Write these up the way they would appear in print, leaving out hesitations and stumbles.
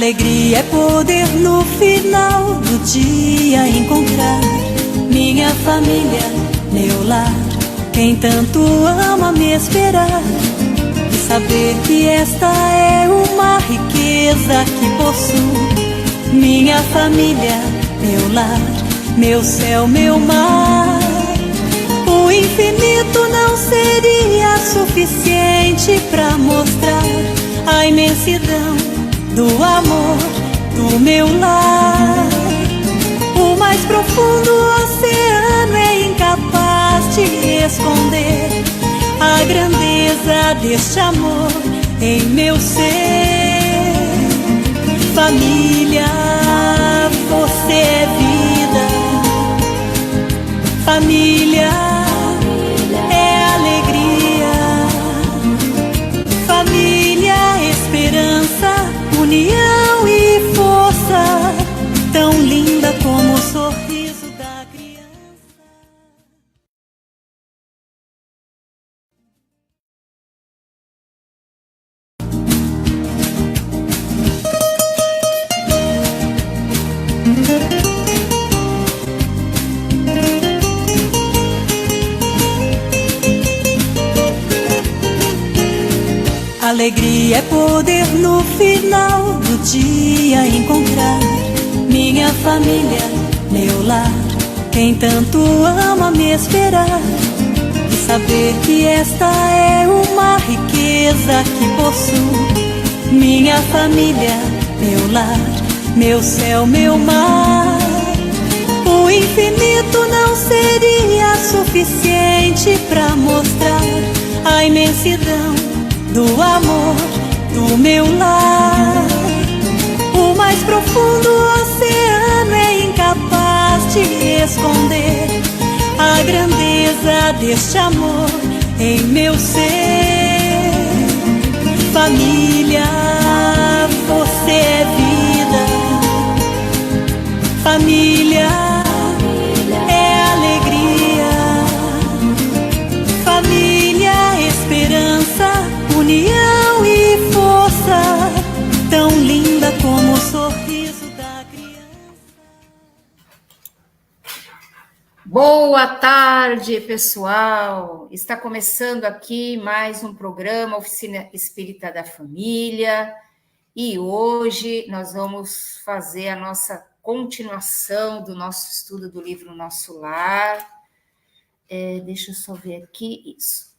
Alegria é poder no final do dia encontrar minha família, meu lar, quem tanto ama me esperar. E saber que esta é uma riqueza que possuo. Minha família, meu lar, meu céu, meu mar. O infinito não seria suficiente pra mostrar a imensidão do amor do meu lar. O mais profundo oceano é incapaz de esconder a grandeza deste amor em meu ser. Família, você é vida. Família é alegria. Família, esperança, união e força, tão linda como o sorriso da criança. Alegria é poder no final do dia encontrar minha família, meu lar, quem tanto ama me esperar. E saber que esta é uma riqueza que possuo. Minha família, meu lar, meu céu, meu mar. O infinito não seria suficiente pra mostrar a imensidão do amor do meu lar. O mais profundo oceano é incapaz de esconder a grandeza deste amor em meu ser. Família, você é vida. Família é alegria. Família, esperança, união e força, tão linda como o sorriso da criança. Boa tarde, pessoal! Está começando aqui mais um programa Oficina Espírita da Família e hoje nós vamos fazer a nossa continuação do nosso estudo do livro Nosso Lar. Deixa eu só ver aqui, isso.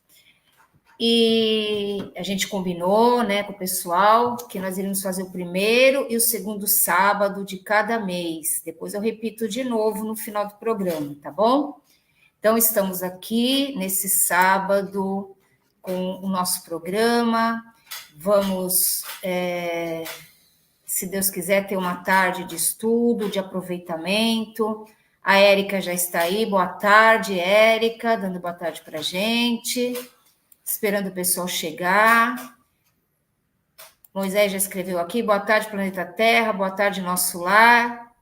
E a gente combinou, né, com o pessoal que nós iríamos fazer o primeiro e o segundo sábado de cada mês. Depois eu repito de novo no final do programa, tá bom? Então, estamos aqui nesse sábado com o nosso programa. Vamos, se Deus quiser, ter uma tarde de estudo, de aproveitamento. A Érica já está aí. Boa tarde, Érica, dando boa tarde para a gente. Esperando o pessoal chegar. Moisés já escreveu aqui, boa tarde, planeta Terra, boa tarde, nosso lar.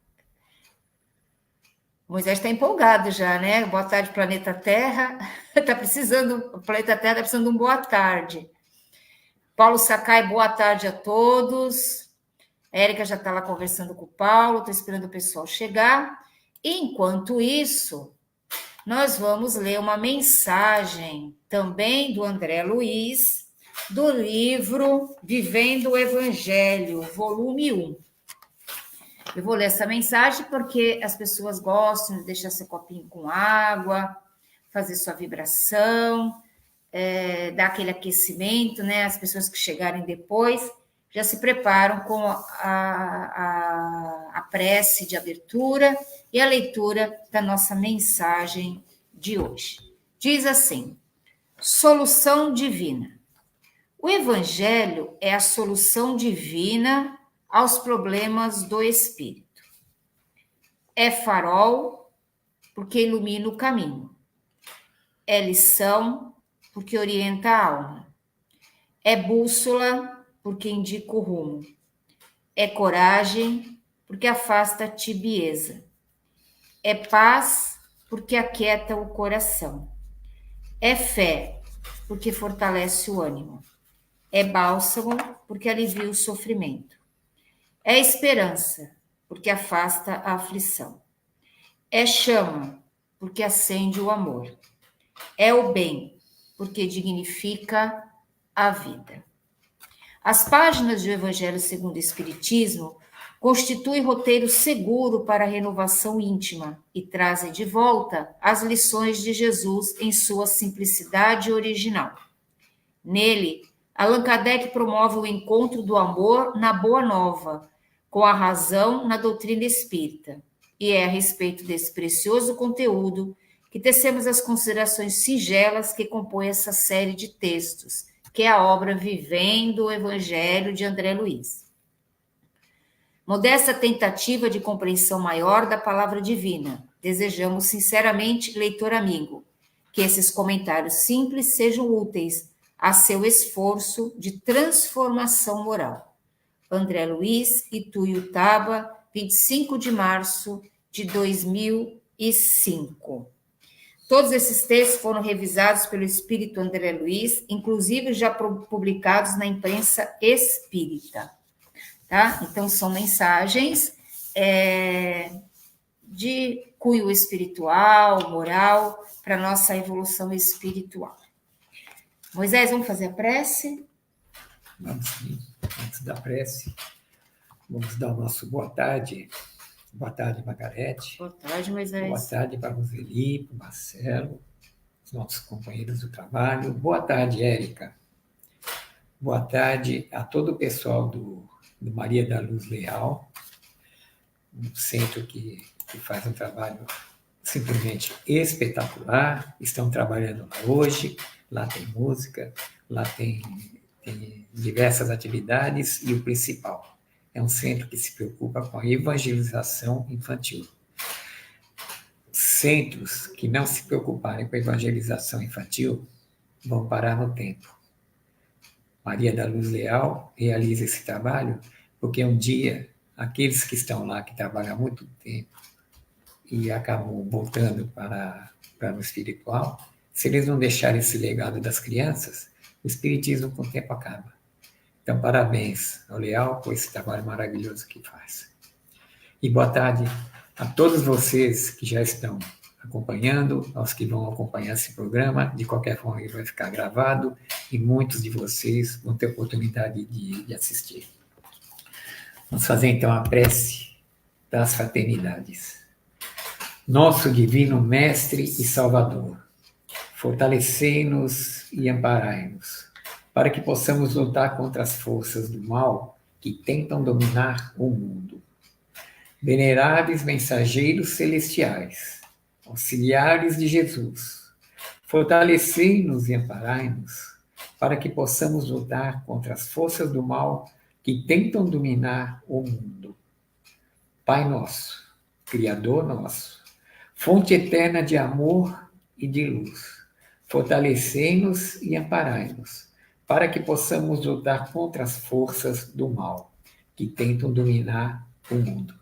Moisés está empolgado já, né? Boa tarde, planeta Terra. O planeta Terra está precisando de um boa tarde. Paulo Sakai, boa tarde a todos. A Érica já está lá conversando com o Paulo, estou esperando o pessoal chegar. E, enquanto isso, nós vamos ler uma mensagem também do André Luiz, do livro Vivendo o Evangelho, volume 1. Eu vou ler essa mensagem porque as pessoas gostam de deixar seu copinho com água, fazer sua vibração, dar aquele aquecimento, né? As pessoas que chegarem depois já se preparam com a prece de abertura e a leitura da nossa mensagem de hoje. Diz assim: solução divina. O Evangelho é a solução divina aos problemas do espírito. É farol, porque ilumina o caminho. É lição, porque orienta a alma. É bússola, porque indica o rumo. É coragem, porque afasta a tibieza. É paz, porque aquieta o coração. É fé, porque fortalece o ânimo. É bálsamo, porque alivia o sofrimento. É esperança, porque afasta a aflição. É chama, porque acende o amor. É o bem, porque dignifica a vida. As páginas do Evangelho segundo o Espiritismo constituem roteiro seguro para a renovação íntima e trazem de volta as lições de Jesus em sua simplicidade original. Nele, Allan Kardec promove o encontro do amor na Boa Nova, com a razão na doutrina espírita. E é a respeito desse precioso conteúdo que tecemos as considerações singelas que compõem essa série de textos, que é a obra Vivendo o Evangelho de André Luiz. Modesta tentativa de compreensão maior da palavra divina. Desejamos sinceramente, leitor amigo, que esses comentários simples sejam úteis a seu esforço de transformação moral. André Luiz, Ituiutaba, 25 de março de 2005. Todos esses textos foram revisados pelo espírito André Luiz, inclusive já publicados na imprensa espírita. Tá? Então, são mensagens de cunho espiritual, moral, para a nossa evolução espiritual. Moisés, vamos fazer a prece? Vamos sim. Antes da prece, vamos dar o nosso boa tarde. Boa tarde, Margarete. Boa tarde, Moisés. Boa tarde para o Roseli, para o Marcelo, os nossos companheiros do trabalho. Boa tarde, Érica. Boa tarde a todo o pessoal do Maria da Luz Leal, um centro que faz um trabalho simplesmente espetacular. Estão trabalhando lá hoje, lá tem música, lá tem diversas atividades e o principal, é um centro que se preocupa com a evangelização infantil. Centros que não se preocuparem com a evangelização infantil vão parar no tempo. Maria da Luz Leal realiza esse trabalho porque um dia aqueles que estão lá, que trabalham há muito tempo e acabam voltando para o espiritual, se eles não deixarem esse legado das crianças, o espiritismo com o tempo acaba. Então, parabéns ao Leal por esse trabalho maravilhoso que faz. E boa tarde a todos vocês que já estão acompanhando, aos que vão acompanhar esse programa. De qualquer forma, ele vai ficar gravado e muitos de vocês vão ter oportunidade de assistir. Vamos fazer, então, a prece das fraternidades. Nosso Divino Mestre e Salvador, fortalecei-nos e amparai-nos, para que possamos lutar contra as forças do mal que tentam dominar o mundo. Veneráveis mensageiros celestiais, auxiliares de Jesus, fortalecei-nos e amparai-nos, para que possamos lutar contra as forças do mal que tentam dominar o mundo. Pai nosso, Criador nosso, fonte eterna de amor e de luz, fortalecei-nos e amparai-nos, para que possamos lutar contra as forças do mal que tentam dominar o mundo.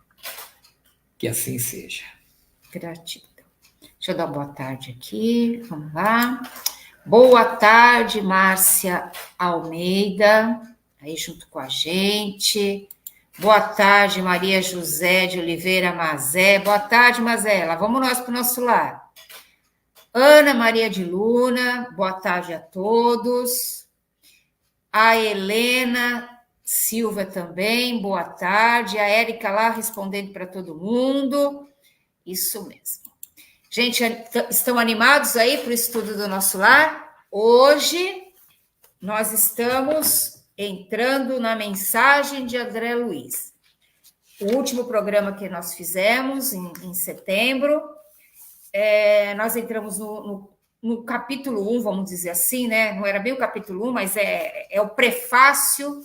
Que assim seja. Gratidão. Deixa eu dar boa tarde aqui, vamos lá. Boa tarde, Márcia Almeida, aí junto com a gente. Boa tarde, Maria José de Oliveira Mazé. Boa tarde, Mazé. Lá vamos nós para o nosso lar. Ana Maria de Luna, boa tarde a todos. A Helena Silva também, boa tarde. A Érica lá respondendo para todo mundo. Isso mesmo. Gente, estão animados aí para o estudo do nosso lar? Hoje nós estamos entrando na mensagem de André Luiz. O último programa que nós fizemos em setembro, nós entramos no capítulo 1, vamos dizer assim, né? Não era bem o capítulo 1, mas é o prefácio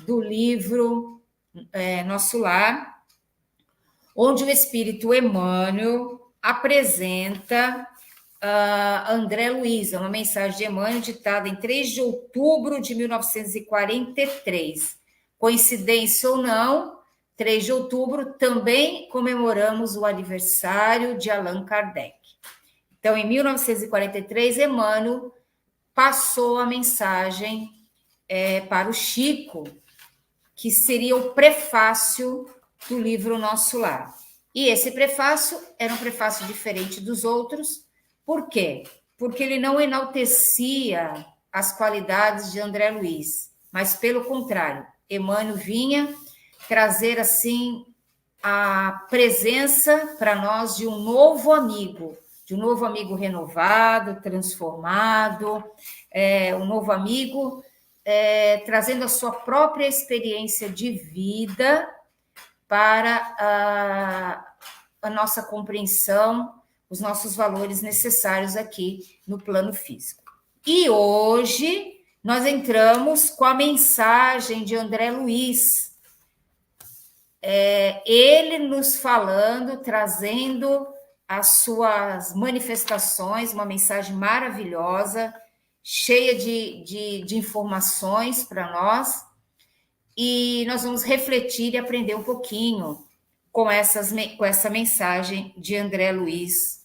do livro Nosso Lar, onde o Espírito Emmanuel apresenta André Luiz, uma mensagem de Emmanuel ditada em 3 de outubro de 1943. Coincidência ou não, 3 de outubro também comemoramos o aniversário de Allan Kardec. Então, em 1943, Emmanuel passou a mensagem para o Chico, que seria o prefácio do livro Nosso Lar. E esse prefácio era um prefácio diferente dos outros. Por quê? Porque ele não enaltecia as qualidades de André Luiz, mas, pelo contrário, Emmanuel vinha trazer, assim, a presença para nós de um novo amigo renovado, transformado, um novo amigo trazendo a sua própria experiência de vida para a nossa compreensão, os nossos valores necessários aqui no plano físico. E hoje nós entramos com a mensagem de André Luiz, ele nos falando, trazendo as suas manifestações, uma mensagem maravilhosa, cheia de informações para nós, e nós vamos refletir e aprender um pouquinho com essa mensagem de André Luiz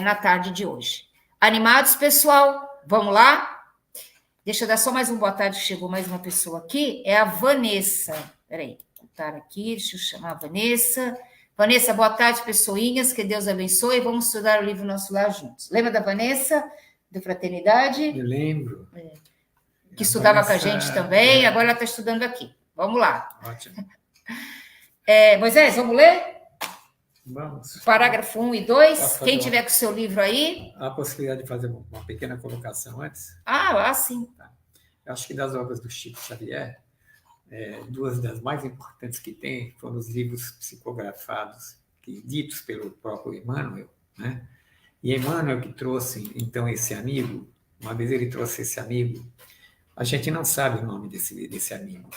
na tarde de hoje. Animados, pessoal? Vamos lá? Deixa eu dar só mais uma boa tarde, chegou mais uma pessoa aqui, é a Vanessa. Peraí, vou botar aqui, deixa eu chamar a Vanessa. Vanessa, boa tarde, pessoinhas, que Deus abençoe, vamos estudar o livro Nosso Lar juntos. Lembra da Vanessa, do Fraternidade? Eu lembro. Que estudava com a gente também, agora ela está estudando aqui. Vamos lá. Ótimo. Moisés, vamos ler? Vamos. Parágrafo 1 e 2. Quem tiver com o seu livro aí. Há a possibilidade de fazer uma pequena colocação antes? Sim. Eu acho que das obras do Chico Xavier, duas das mais importantes que tem foram os livros psicografados, ditos pelo próprio Emmanuel, né? E Emmanuel que trouxe, então, esse amigo, uma vez ele trouxe esse amigo, a gente não sabe o nome desse amigo,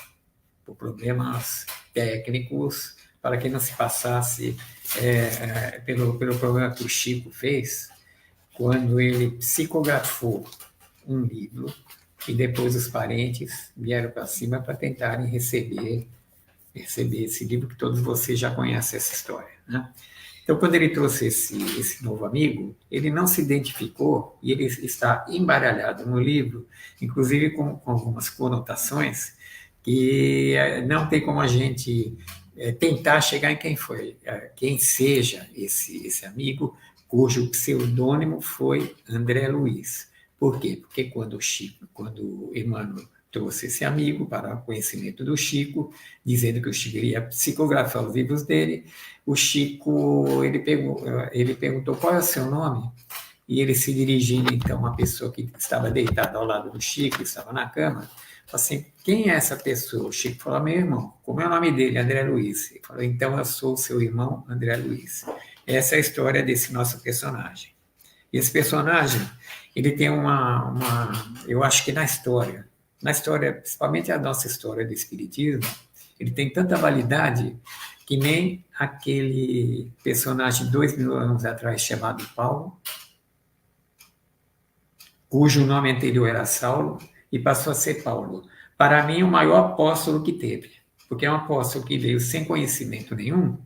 por problemas técnicos, para que não se passasse pelo problema que o Chico fez, quando ele psicografou um livro, e depois os parentes vieram para cima para tentarem receber esse livro, que todos vocês já conhecem essa história, né? Então, quando ele trouxe esse novo amigo, ele não se identificou, e ele está embaralhado no livro, inclusive com algumas conotações, que não tem como a gente tentar chegar em quem seja esse amigo, cujo pseudônimo foi André Luiz. Por quê? Porque quando o Emmanuel trouxe esse amigo para o conhecimento do Chico, dizendo que o Chico iria psicografar os livros dele, o Chico ele perguntou qual é o seu nome, e ele se dirigindo então a uma pessoa que estava deitada ao lado do Chico, estava na cama, falou assim, quem é essa pessoa? O Chico falou, meu irmão. Como é o nome dele? André Luiz. Ele falou, então eu sou o seu irmão André Luiz. Essa é a história desse nosso personagem. E esse personagem, ele tem eu acho que na história, principalmente a nossa história do Espiritismo, ele tem tanta validade que nem aquele personagem 2000 anos atrás chamado Paulo, cujo nome anterior era Saulo, e passou a ser Paulo. Para mim, o maior apóstolo que teve, porque é um apóstolo que veio sem conhecimento nenhum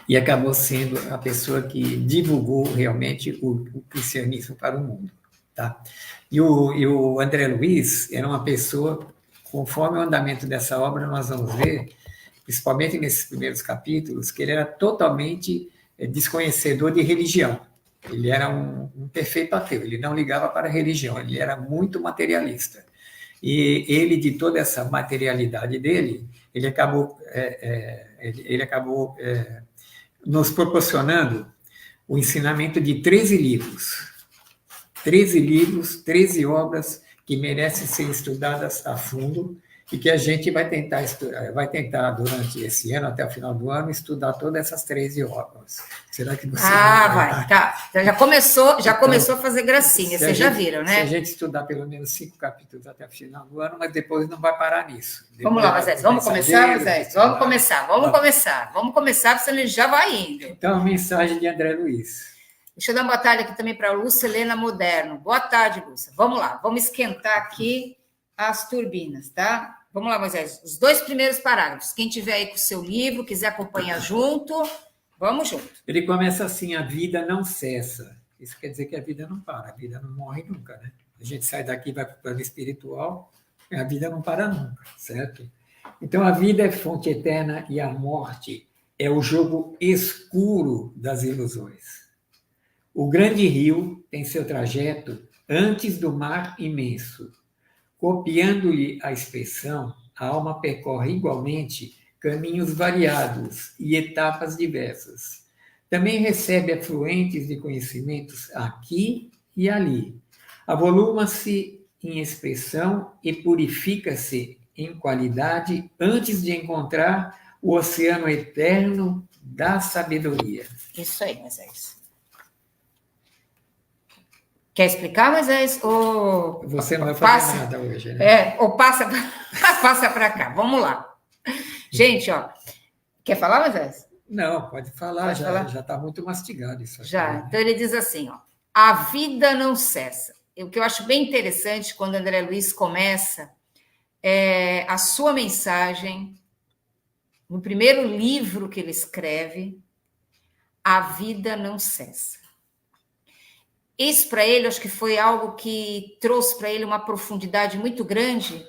e acabou sendo a pessoa que divulgou realmente o cristianismo para o mundo. Tá? E o André Luiz era uma pessoa, conforme o andamento dessa obra, nós vamos ver, principalmente nesses primeiros capítulos, que ele era totalmente desconhecedor de religião. Ele era um perfeito ateu, ele não ligava para a religião, ele era muito materialista. E ele, de toda essa materialidade dele, ele acabou nos proporcionando o ensinamento de 13 livros. 13 obras que merecem ser estudadas a fundo e que a gente vai tentar durante esse ano, até o final do ano, estudar todas essas 13 obras. Será que você vai? Tá. Já começou a fazer gracinha, vocês já viram, né? Se a gente estudar pelo menos 5 capítulos até o final do ano, mas depois não vai parar nisso. Vamos lá, Moisés, vamos começar, Moisés? Vamos começar, porque senão ele já vai indo. Então, a mensagem de André Luiz. Deixa eu dar uma boa tarde aqui também para a Lúcia Helena Moderno. Boa tarde, Lúcia. Vamos lá, vamos esquentar aqui as turbinas, tá? Vamos lá, Moisés. Os 2 primeiros parágrafos. Quem tiver aí com o seu livro, quiser acompanhar junto, vamos junto. Ele começa assim, a vida não cessa. Isso quer dizer que a vida não para, a vida não morre nunca, né? A gente sai daqui, vai para o plano espiritual, a vida não para nunca, certo? Então, a vida é fonte eterna e a morte é o jogo escuro das ilusões. O grande rio tem seu trajeto antes do mar imenso. Copiando-lhe a expressão, a alma percorre igualmente caminhos variados e etapas diversas. Também recebe afluentes de conhecimentos aqui e ali. Avoluma-se em expressão e purifica-se em qualidade antes de encontrar o oceano eterno da sabedoria. Isso aí, Moisés. Quer explicar, Moisés? Ou Você não vai fazer nada hoje, né? Ou passa para cá. Vamos lá. Gente, ó. Quer falar, Moisés? Não, pode falar, Pode falar? já está muito mastigado isso aqui. Já. Né? Então ele diz assim, ó. A vida não cessa. O que eu acho bem interessante quando André Luiz começa a sua mensagem no primeiro livro que ele escreve, A Vida Não Cessa. Isso para ele, acho que foi algo que trouxe para ele uma profundidade muito grande,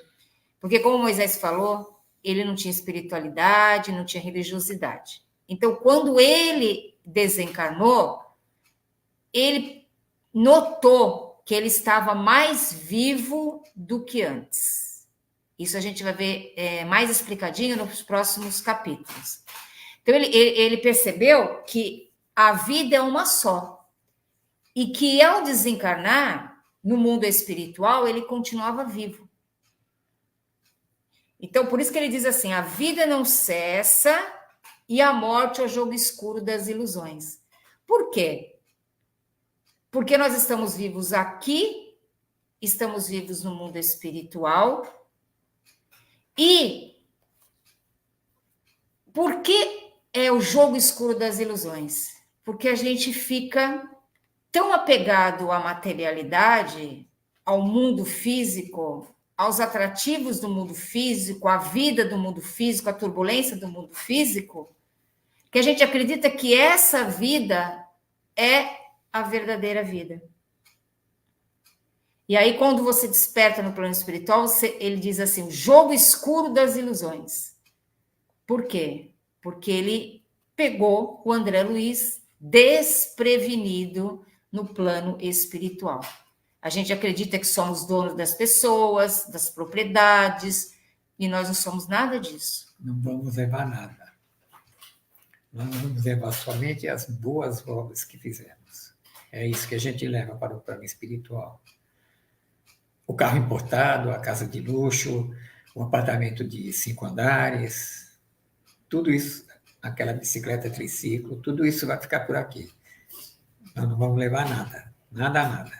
porque como Moisés falou, ele não tinha espiritualidade, não tinha religiosidade. Então, quando ele desencarnou, ele notou que ele estava mais vivo do que antes. Isso a gente vai ver mais explicadinho nos próximos capítulos. Então, ele percebeu que a vida é uma só. E que ao desencarnar, no mundo espiritual, ele continuava vivo. Então, por isso que ele diz assim, a vida não cessa e a morte é o jogo escuro das ilusões. Por quê? Porque nós estamos vivos aqui, estamos vivos no mundo espiritual. E por que é o jogo escuro das ilusões? Porque a gente fica tão apegado à materialidade, ao mundo físico, aos atrativos do mundo físico, à vida do mundo físico, à turbulência do mundo físico, que a gente acredita que essa vida é a verdadeira vida. E aí, quando você desperta no plano espiritual, ele diz assim, o jogo escuro das ilusões. Por quê? Porque ele pegou o André Luiz desprevenido no plano espiritual. A gente acredita que somos donos das pessoas, das propriedades, e nós não somos nada disso. Não vamos levar nada. Nós vamos levar somente as boas obras que fizemos. É isso que a gente leva para o plano espiritual. O carro importado, a casa de luxo, o apartamento de 5 andares, tudo isso, aquela bicicleta triciclo, tudo isso vai ficar por aqui. Nós não vamos levar nada, nada.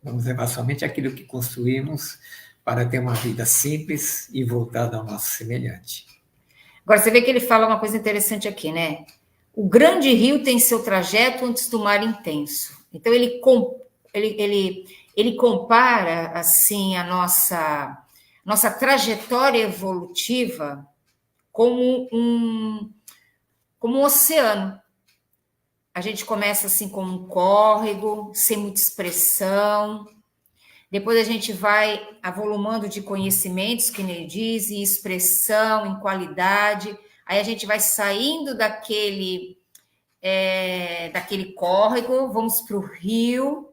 Vamos levar somente aquilo que construímos para ter uma vida simples e voltada ao nosso semelhante. Agora, você vê que ele fala uma coisa interessante aqui, né? O grande rio tem seu trajeto antes do mar intenso. Então, ele compara, assim, a nossa trajetória evolutiva como um oceano. A gente começa assim com um córrego, sem muita expressão. Depois a gente vai avolumando de conhecimentos, que ele diz, em expressão, em qualidade. Aí a gente vai saindo daquele córrego, vamos para o rio.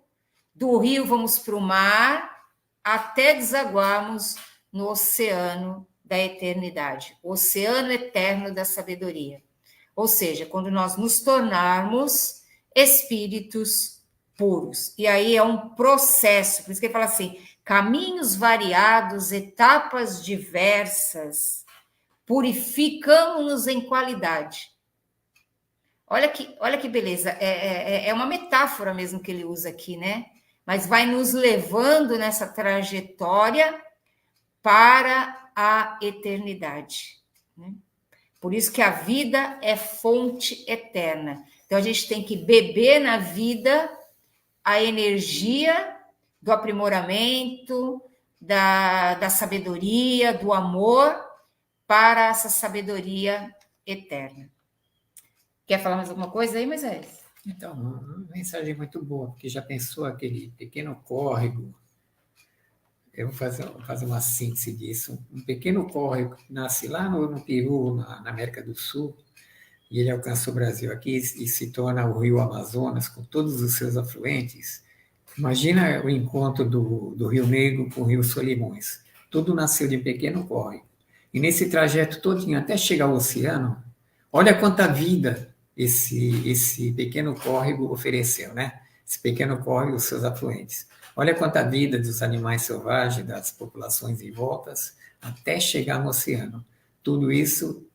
Do rio vamos para o mar, até desaguarmos no oceano da eternidade. O oceano eterno da sabedoria. Ou seja, quando nós nos tornarmos espíritos puros. E aí é um processo, por isso que ele fala assim, caminhos variados, etapas diversas, purificamos-nos em qualidade. Olha que beleza, é uma metáfora mesmo que ele usa aqui, né? Mas vai nos levando nessa trajetória para a eternidade, né? Por isso que a vida é fonte eterna. Então, a gente tem que beber na vida a energia do aprimoramento, da sabedoria, do amor, para essa sabedoria eterna. Quer falar mais alguma coisa aí, Moisés? Então, uma mensagem muito boa, porque já pensou aquele pequeno córrego eu vou fazer uma síntese disso. Um pequeno córrego que nasce lá no Peru, na América do Sul, e ele alcança o Brasil aqui e se torna o Rio Amazonas, com todos os seus afluentes. Imagina o encontro do Rio Negro com o Rio Solimões. Tudo nasceu de um pequeno córrego. E nesse trajeto todinho, até chegar ao oceano, olha quanta vida esse pequeno córrego ofereceu, né? Esse pequeno córrego, os seus afluentes. Olha quanta vida dos animais selvagens, das populações em voltas, até chegar no oceano. Tudo isso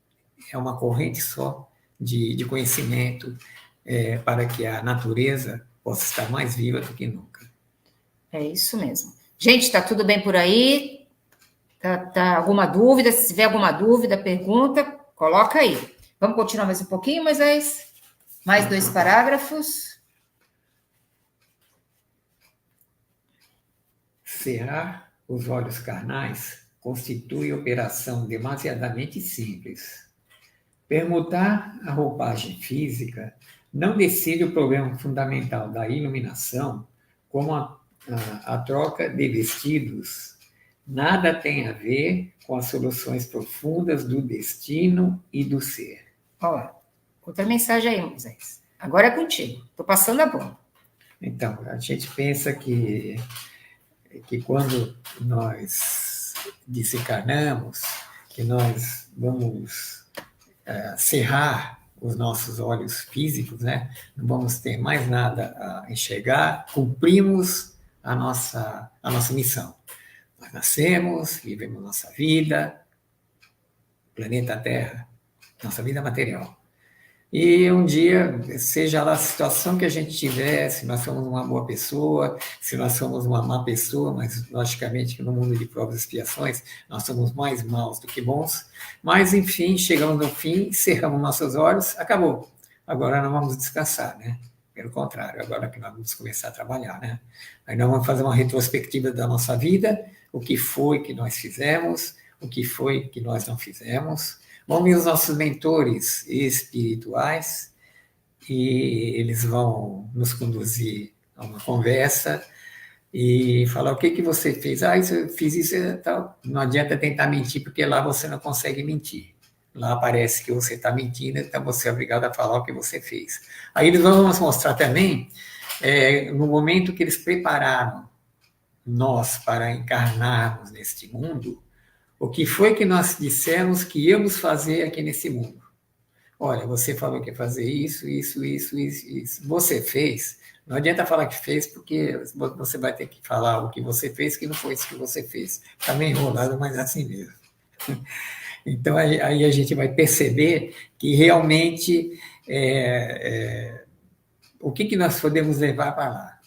é uma corrente só de conhecimento para que a natureza possa estar mais viva do que nunca. É isso mesmo. Gente, está tudo bem por aí? Tá alguma dúvida? Se tiver alguma dúvida, pergunta, coloca aí. Vamos continuar mais um pouquinho, Moisés? Mais 2 parágrafos. Cerrar os olhos carnais constitui operação demasiadamente simples. Permutar a roupagem física não decide o problema fundamental da iluminação, como a troca de vestidos. Nada tem a ver com as soluções profundas do destino e do ser. Ó, outra mensagem aí, Moisés. Agora é contigo. Estou passando a bola. Então, a gente pensa que quando nós desencarnamos, que nós vamos cerrar os nossos olhos físicos, né? Não vamos ter mais nada a enxergar, cumprimos a nossa missão. Nós nascemos, vivemos nossa vida, planeta Terra, nossa vida material. E um dia, seja lá a situação que a gente tiver, se nós somos uma boa pessoa, se nós somos uma má pessoa, mas logicamente que no mundo de provas e expiações nós somos mais maus do que bons, mas enfim, chegamos no fim, cerramos nossos olhos, acabou. Agora nós vamos descansar, né? Pelo contrário, agora que nós vamos começar a trabalhar, né? Aí nós vamos fazer uma retrospectiva da nossa vida, o que foi que nós fizemos, o que foi que nós não fizemos. Vamos ver os nossos mentores espirituais e eles vão nos conduzir a uma conversa e falar o que você fez. Isso, eu fiz isso e tal. Não adianta tentar mentir, porque lá você não consegue mentir. Lá parece que você está mentindo, então você é obrigado a falar o que você fez. Aí eles vão nos mostrar também, no momento que eles prepararam nós para encarnarmos neste mundo, o que foi que nós dissemos que íamos fazer aqui nesse mundo? Olha, você falou que ia fazer isso. Você fez. Não adianta falar que fez, porque você vai ter que falar o que você fez, que não foi isso que você fez. Está meio enrolado, mas é assim mesmo. Então, aí a gente vai perceber que realmente o que nós podemos levar para lá?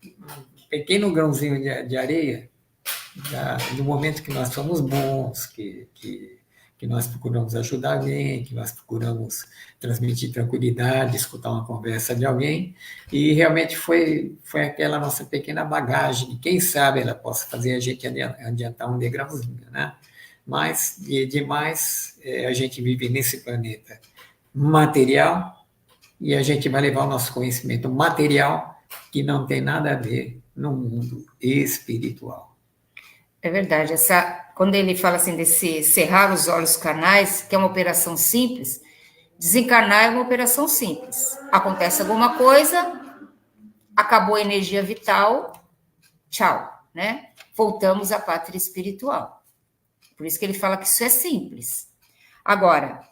Um pequeno grãozinho de areia, no momento que nós somos bons, que nós procuramos ajudar alguém, que nós procuramos transmitir tranquilidade, escutar uma conversa de alguém, e realmente foi aquela nossa pequena bagagem, que quem sabe ela possa fazer a gente adiantar um degrauzinho, né? Mas, demais, a gente vive nesse planeta material, e a gente vai levar o nosso conhecimento material, que não tem nada a ver no mundo espiritual. É verdade, quando ele fala assim desse cerrar os olhos carnais, que é uma operação simples, desencarnar é uma operação simples. Acontece alguma coisa, acabou a energia vital, tchau, né? Voltamos à pátria espiritual. Por isso que ele fala que isso é simples. Agora,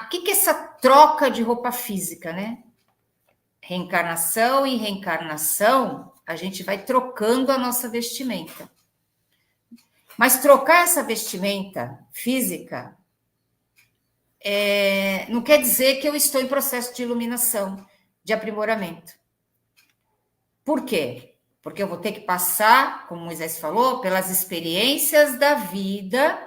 o que é essa troca de roupa física, né? Reencarnação e reencarnação, a gente vai trocando a nossa vestimenta. Mas trocar essa vestimenta física não quer dizer que eu estou em processo de iluminação, de aprimoramento. Por quê? Porque eu vou ter que passar, como Moisés falou, pelas experiências da vida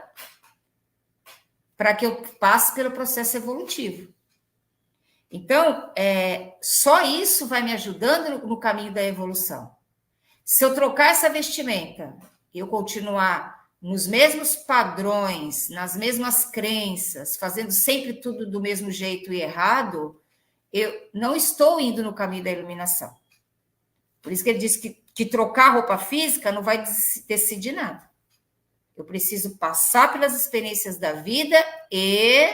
para que eu passe pelo processo evolutivo. Então, só isso vai me ajudando no caminho da evolução. Se eu trocar essa vestimenta e eu continuar nos mesmos padrões, nas mesmas crenças, fazendo sempre tudo do mesmo jeito e errado, eu não estou indo no caminho da iluminação. Por isso que ele diz que que trocar a roupa física não vai decidir nada. Eu preciso passar pelas experiências da vida e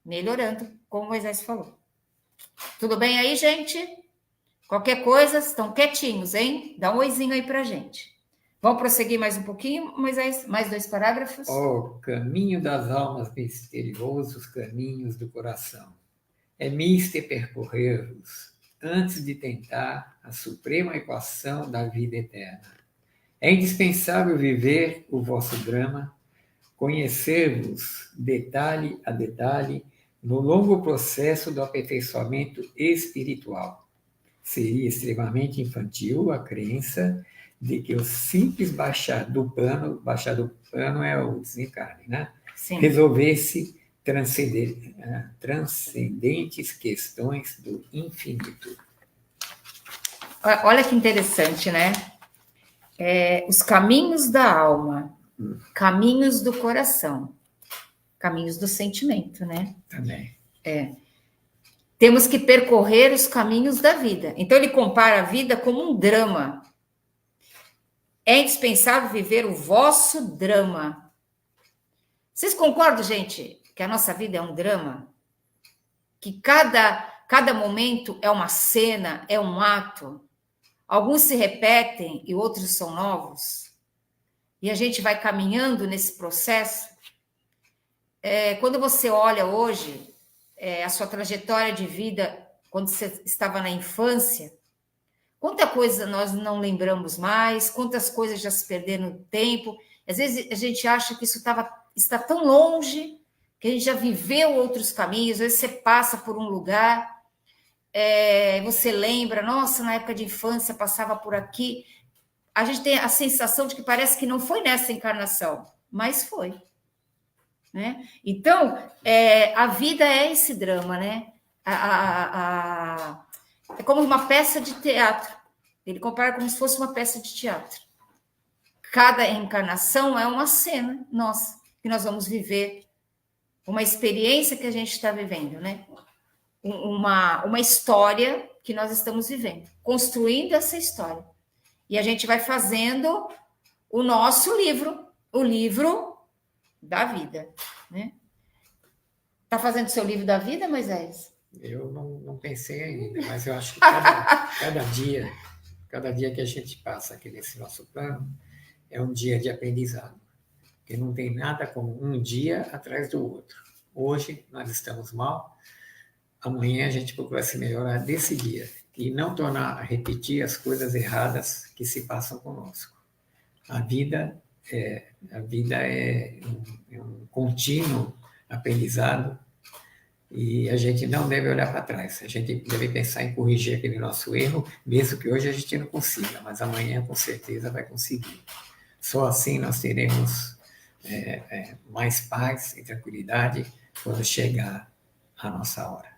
melhorando, como Moisés falou. Tudo bem aí, gente? Qualquer coisa, estão quietinhos, hein? Dá um oizinho aí pra gente. Vamos prosseguir mais um pouquinho, Moisés? Mais 2 parágrafos? Ó, caminho das almas misteriosos, caminhos do coração. É mister percorrer-vos antes de tentar a suprema equação da vida eterna. É indispensável viver o vosso drama, conhecer-vos detalhe a detalhe no longo processo do aperfeiçoamento espiritual. Seria extremamente infantil a crença de que o simples baixar do pano é o desencarne, né? Sim. Resolvesse transcendentes questões do infinito. Olha que interessante, né? Os caminhos da alma, caminhos do coração, caminhos do sentimento, né? Também. Temos que percorrer os caminhos da vida. Então, ele compara a vida como um drama. É indispensável viver o vosso drama. Vocês concordam, gente, que a nossa vida é um drama? Que cada momento é uma cena, é um ato. Alguns se repetem e outros são novos. E a gente vai caminhando nesse processo. Quando você olha hoje a sua trajetória de vida, quando você estava na infância, quanta coisa nós não lembramos mais, quantas coisas já se perderam no tempo. Às vezes a gente acha que isso está tão longe, que a gente já viveu outros caminhos. Às vezes você passa por um lugar, você lembra, nossa, na época de infância passava por aqui. A gente tem a sensação de que parece que não foi nessa encarnação, mas foi. Né? Então, a vida é esse drama, né? É como uma peça de teatro. Ele compara como se fosse uma peça de teatro. Cada encarnação é uma cena nossa, que nós vamos viver, uma experiência que a gente está vivendo, né? Uma história que nós estamos vivendo, construindo essa história. E a gente vai fazendo o nosso livro, o livro da vida, né? Tá fazendo o seu livro da vida, Moisés? Eu não pensei ainda, mas eu acho que cada dia que a gente passa aqui nesse nosso plano é um dia de aprendizado, porque não tem nada como um dia atrás do outro. Hoje nós estamos mal, amanhã a gente procura se melhorar desse dia e não tornar a repetir as coisas erradas que se passam conosco. A vida é um contínuo aprendizado e a gente não deve olhar para trás. A gente deve pensar em corrigir aquele nosso erro, mesmo que hoje a gente não consiga, mas amanhã com certeza vai conseguir. Só assim nós teremos mais paz e tranquilidade quando chegar a nossa hora.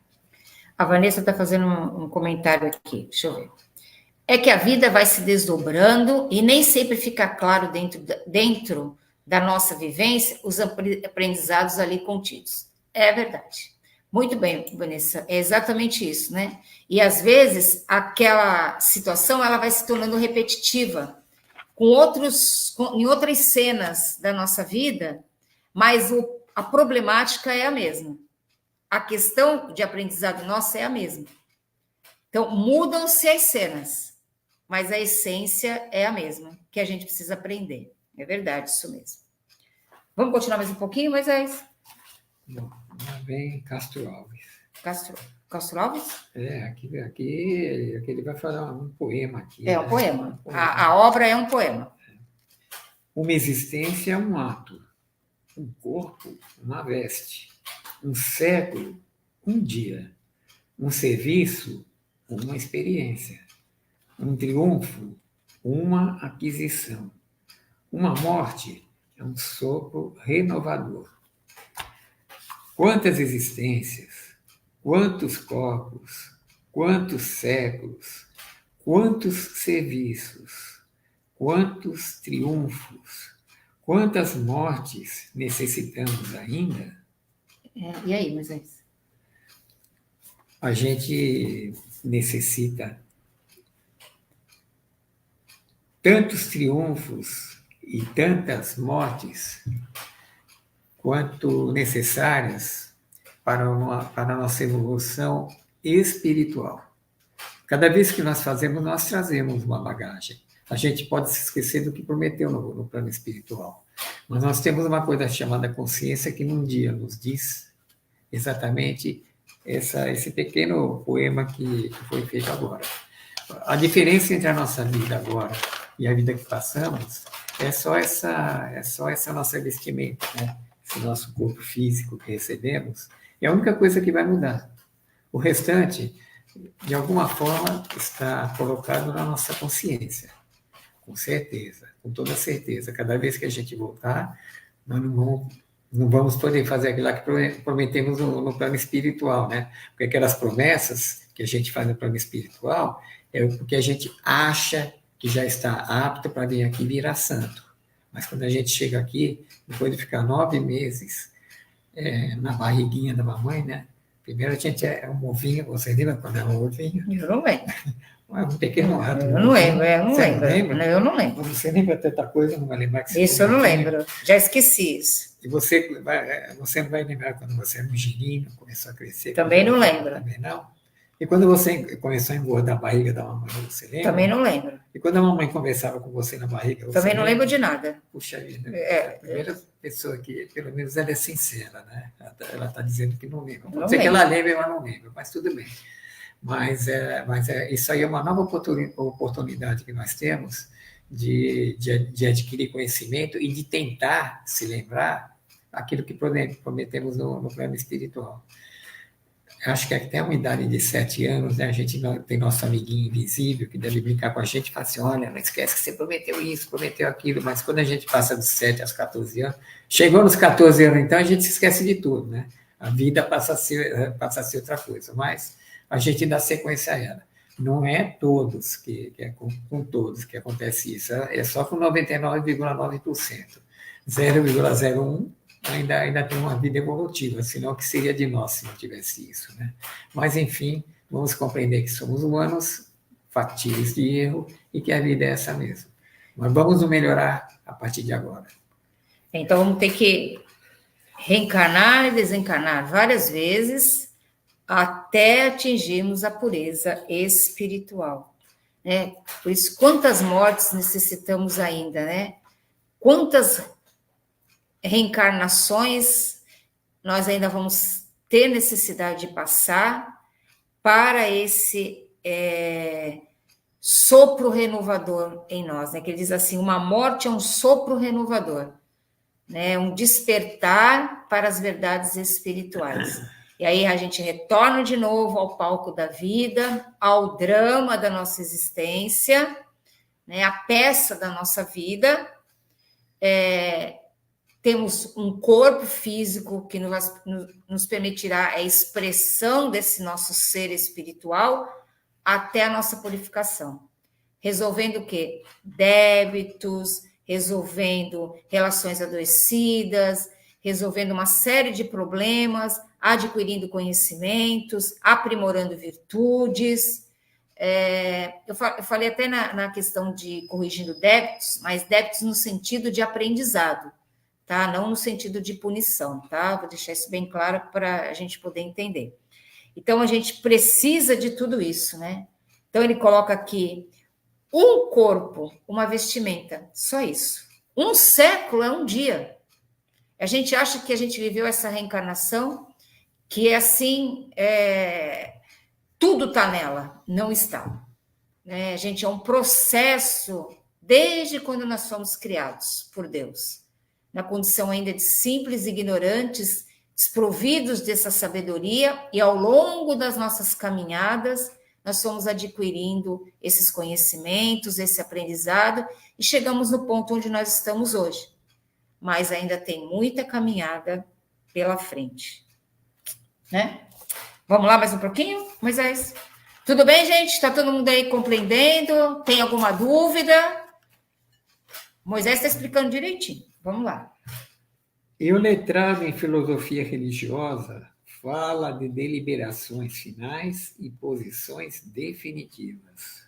A Vanessa está fazendo um comentário aqui, deixa eu ver. É que a vida vai se desdobrando e nem sempre fica claro dentro da nossa vivência os aprendizados ali contidos. É verdade. Muito bem, Vanessa, é exatamente isso, né? E às vezes aquela situação ela vai se tornando repetitiva em outras cenas da nossa vida, mas a problemática é a mesma. A questão de aprendizado nossa é a mesma. Então, mudam-se as cenas, mas a essência é a mesma, que a gente precisa aprender. É verdade, isso mesmo. Vamos continuar mais um pouquinho, Moisés? Bom, lá vem Castro Alves. Castro Alves? Aqui ele vai falar um poema aqui. É um poema. A obra é um poema. Uma existência é um ato, um corpo, uma veste, um século, um dia, um serviço, uma experiência, um triunfo, uma aquisição, uma morte é um sopro renovador. Quantas existências, quantos corpos, quantos séculos, quantos serviços, quantos triunfos, quantas mortes necessitamos ainda? E aí, Moisés? A gente necessita tantos triunfos e tantas mortes quanto necessárias para a nossa evolução espiritual. Cada vez que nós fazemos, nós trazemos uma bagagem. A gente pode se esquecer do que prometeu no plano espiritual. Mas nós temos uma coisa chamada consciência que num dia nos diz exatamente esse pequeno poema que foi feito agora. A diferença entre a nossa vida agora e a vida que passamos é só essa nossa vestimenta, né? Esse nosso corpo físico que recebemos, é a única coisa que vai mudar. O restante, de alguma forma, está colocado na nossa consciência. Com certeza, com toda certeza. Cada vez que a gente voltar, nós não vamos poder fazer aquilo que prometemos no plano espiritual, né? Porque aquelas promessas que a gente faz no plano espiritual é porque a gente acha que já está apto para vir aqui virar santo. Mas quando a gente chega aqui, depois de ficar 9 meses na barriguinha da mamãe, né? Primeiro a gente é um ovinho, você lembra quando é um ovinho? Eu não lembro. É um pequeno rato. Eu não lembro, eu não Você lembro. não lembra? Eu não lembro. Você lembra tanta coisa, não vai lembrar que você Isso eu não ovinho? lembro. Já esqueci isso. E você não vai lembrar quando você era um girino, começou a crescer? Também não lembro. Também não? E quando você começou a engordar a barriga da mamãe, você lembra? Também não lembro. E quando a mamãe conversava com você na barriga, você Também não lembra? lembro de nada. Puxa vida, É. a primeira pessoa que, pelo menos, ela é sincera, né? Ela está dizendo que não lembra. Pode Não ser que lembro. ela lembre, mas não lembra, mas tudo bem. Mas isso aí é uma nova oportunidade que nós temos de adquirir conhecimento e de tentar se lembrar aquilo que prometemos no plano espiritual. Acho que até uma idade de 7 anos, né, a gente tem nosso amiguinho invisível que deve brincar com a gente e falar assim, olha, não esquece que você prometeu isso, prometeu aquilo, mas quando a gente passa dos 7 aos 14 anos, chegou nos 14 anos, então a gente se esquece de tudo, né? A vida passa a ser outra coisa, mas a gente dá sequência a ela. Não é todos que é com todos que acontece isso, é só com 99,9%. 0,01% ainda tem uma vida evolutiva, senão que seria de nós se não tivesse isso, né? Mas, enfim, vamos compreender que somos humanos, factíveis de erro, e que a vida é essa mesmo. Mas vamos nos melhorar a partir de agora. Então vamos ter que reencarnar e desencarnar várias vezes até atingirmos a pureza espiritual, né? Por isso, quantas mortes necessitamos ainda, né? Quantas reencarnações nós ainda vamos ter necessidade de passar para esse sopro renovador em nós, né? Que ele diz assim, uma morte é um sopro renovador, né? Um despertar para as verdades espirituais. E aí a gente retorna de novo ao palco da vida, ao drama da nossa existência, né? A peça da nossa vida. Temos um corpo físico que nos permitirá a expressão desse nosso ser espiritual até a nossa purificação. Resolvendo o quê? Débitos, resolvendo relações adoecidas, resolvendo uma série de problemas, adquirindo conhecimentos, aprimorando virtudes. Eu falei até na questão de corrigindo débitos, mas débitos no sentido de aprendizado, tá? Não no sentido de punição, tá? Vou deixar isso bem claro para a gente poder entender. Então, a gente precisa de tudo isso, né? Então, ele coloca aqui um corpo, uma vestimenta, só isso. Um século é um dia. A gente acha que a gente viveu essa reencarnação, que é assim, tudo está nela. Não está. Né? A gente é um processo desde quando nós somos criados por Deus. Na condição ainda de simples ignorantes, desprovidos dessa sabedoria, e ao longo das nossas caminhadas, nós fomos adquirindo esses conhecimentos, esse aprendizado, e chegamos no ponto onde nós estamos hoje. Mas ainda tem muita caminhada pela frente. Né? Vamos lá mais um pouquinho, Moisés? Tudo bem, gente? Está todo mundo aí compreendendo? Tem alguma dúvida? Moisés está explicando direitinho. Vamos lá. E o letrado em filosofia religiosa fala de deliberações finais e posições definitivas.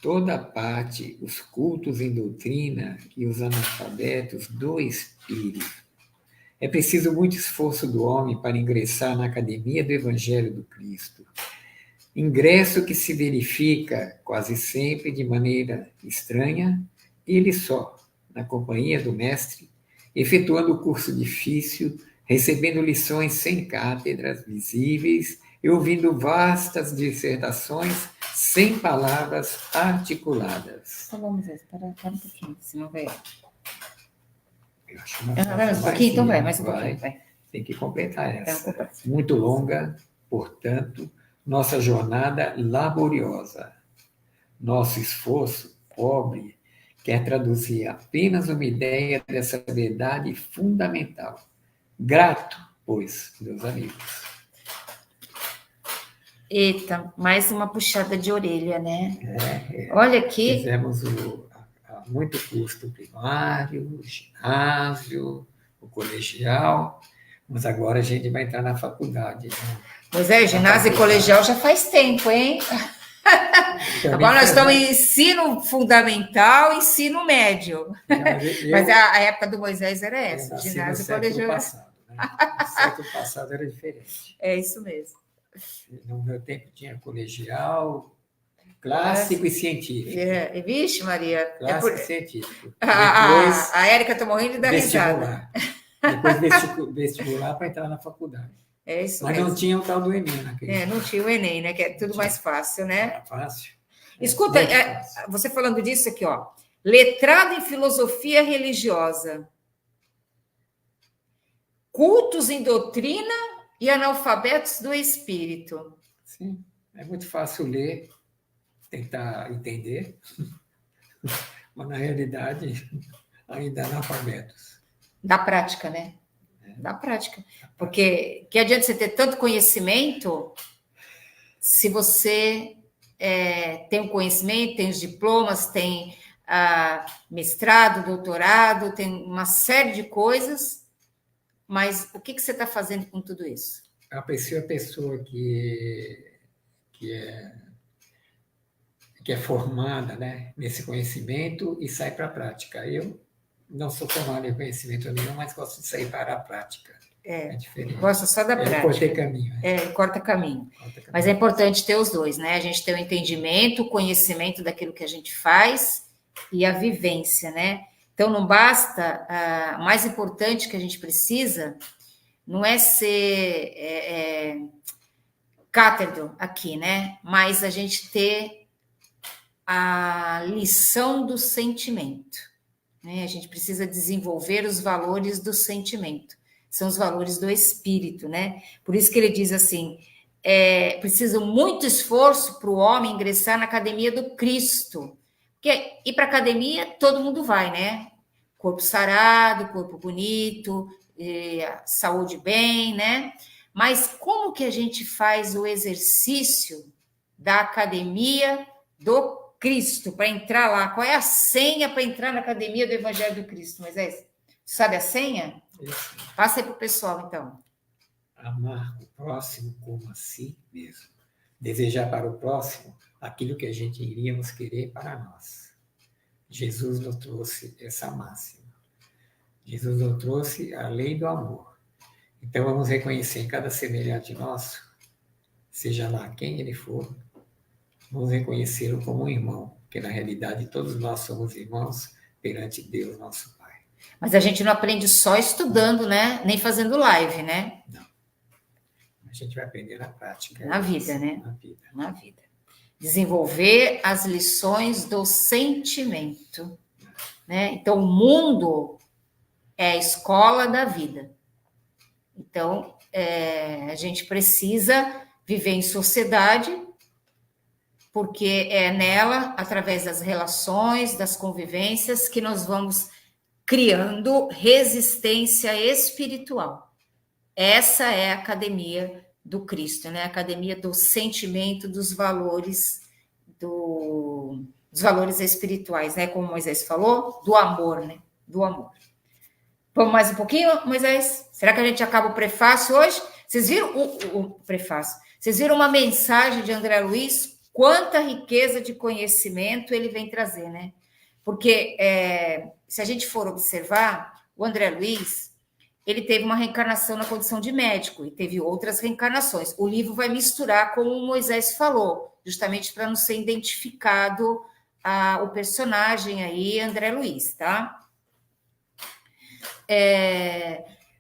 toda parte os cultos em doutrina e os analfabetos do espírito. É preciso muito esforço do homem para ingressar na academia do Evangelho do Cristo. Ingresso que se verifica quase sempre de maneira estranha, ele só, na companhia do mestre, efetuando o curso difícil, recebendo lições sem cátedras visíveis e ouvindo vastas dissertações sem palavras articuladas. Então vamos ver, para um pouquinho, senão vai. Eu acho uma Vai mais um pouquinho, então vai, mais um pouquinho, vai. Tem que completar essa. Então, Muito longa, portanto, nossa jornada laboriosa. Nosso esforço pobre quer traduzir apenas uma ideia dessa verdade fundamental. Grato, pois, meus amigos. Eita, mais uma puxada de orelha, né? Olha aqui. Fizemos muito custo primário, o ginásio, o colegial, mas agora a gente vai entrar na faculdade. Né? Pois é, ginásio e colegial já faz tempo, hein? Agora nós estamos em ensino fundamental e ensino médio. Mas a época do Moisés era essa, ginásio e colegial. Passado, né? No século passado era diferente. É isso mesmo. No meu tempo tinha colegial, clássico e científico. Vixe, Maria. Clássico e científico. A Érica está morrendo de dar risada. Depois vestibular para entrar na faculdade. É isso Mas mesmo. não tinha o tal do Enem naquele não tinha o Enem, né? Que é tudo mais fácil, né? Era fácil. Escuta, você falando disso aqui, ó. Letrado em filosofia religiosa. Cultos em doutrina e analfabetos do espírito. Sim, é muito fácil ler, tentar entender, mas na realidade ainda analfabetos. Da prática, né? Da prática. Porque que adianta você ter tanto conhecimento se você tem o conhecimento, tem os diplomas, tem mestrado, doutorado, tem uma série de coisas, mas o que você está fazendo com tudo isso? A pessoa que é formada, né, nesse conhecimento e sai para a prática. Eu não sou formado em conhecimento nenhum, mas gosto de sair para a prática. É diferente. Gosta só da prática. Corta caminho. Corta caminho. Mas é importante ter os dois, né? A gente ter o entendimento, o conhecimento daquilo que a gente faz e a vivência, né? Então, não basta... O mais importante que a gente precisa não é ser cátedro aqui, né? Mas a gente ter a lição do sentimento. Né? A gente precisa desenvolver os valores do sentimento. São os valores do espírito, né? Por isso que ele diz assim, precisa muito esforço para o homem ingressar na academia do Cristo. Porque ir para a academia, todo mundo vai, né? Corpo sarado, corpo bonito, saúde bem, né? Mas como que a gente faz o exercício da academia do Cristo para entrar lá? Qual é a senha para entrar na academia do Evangelho do Cristo, Moisés? Sabe a senha? Isso. Passa aí para o pessoal, então. Amar o próximo como a si mesmo. Desejar para o próximo aquilo que a gente iríamos querer para nós. Jesus nos trouxe essa máxima. Jesus nos trouxe a lei do amor. Então, vamos reconhecer em cada semelhante nosso, seja lá quem ele for, vamos reconhecê-lo como um irmão, porque na realidade todos nós somos irmãos perante Deus, nosso Pai. Mas a gente não aprende só estudando, né? Nem fazendo live, né? Não. A gente vai aprender na prática. Na vida, né? Na vida. Desenvolver as lições do sentimento. Né? Então, o mundo é a escola da vida. Então, a gente precisa viver em sociedade, porque é nela, através das relações, das convivências, que nós vamos criando resistência espiritual. Essa é a academia do Cristo, né? A academia do sentimento, dos valores, dos valores espirituais, né? Como Moisés falou, do amor, né? Do amor. Vamos mais um pouquinho, Moisés? Será que a gente acaba o prefácio hoje? Vocês viram o prefácio? Vocês viram uma mensagem de André Luiz quanta riqueza de conhecimento ele vem trazer, né? Porque se a gente for observar, o André Luiz, ele teve uma reencarnação na condição de médico e teve outras reencarnações. O livro vai misturar, como o Moisés falou, justamente para não ser identificado o personagem aí, André Luiz, tá?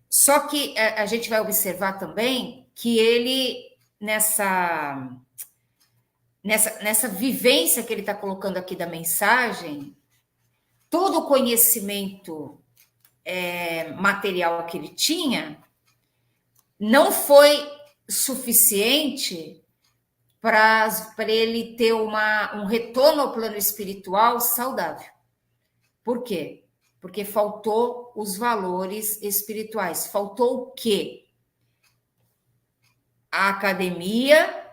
Só que a gente vai observar também que ele, nessa vivência que ele está colocando aqui da mensagem, todo o conhecimento material que ele tinha não foi suficiente para ele ter um retorno ao plano espiritual saudável. Por quê? Porque faltou os valores espirituais. Faltou o quê? A academia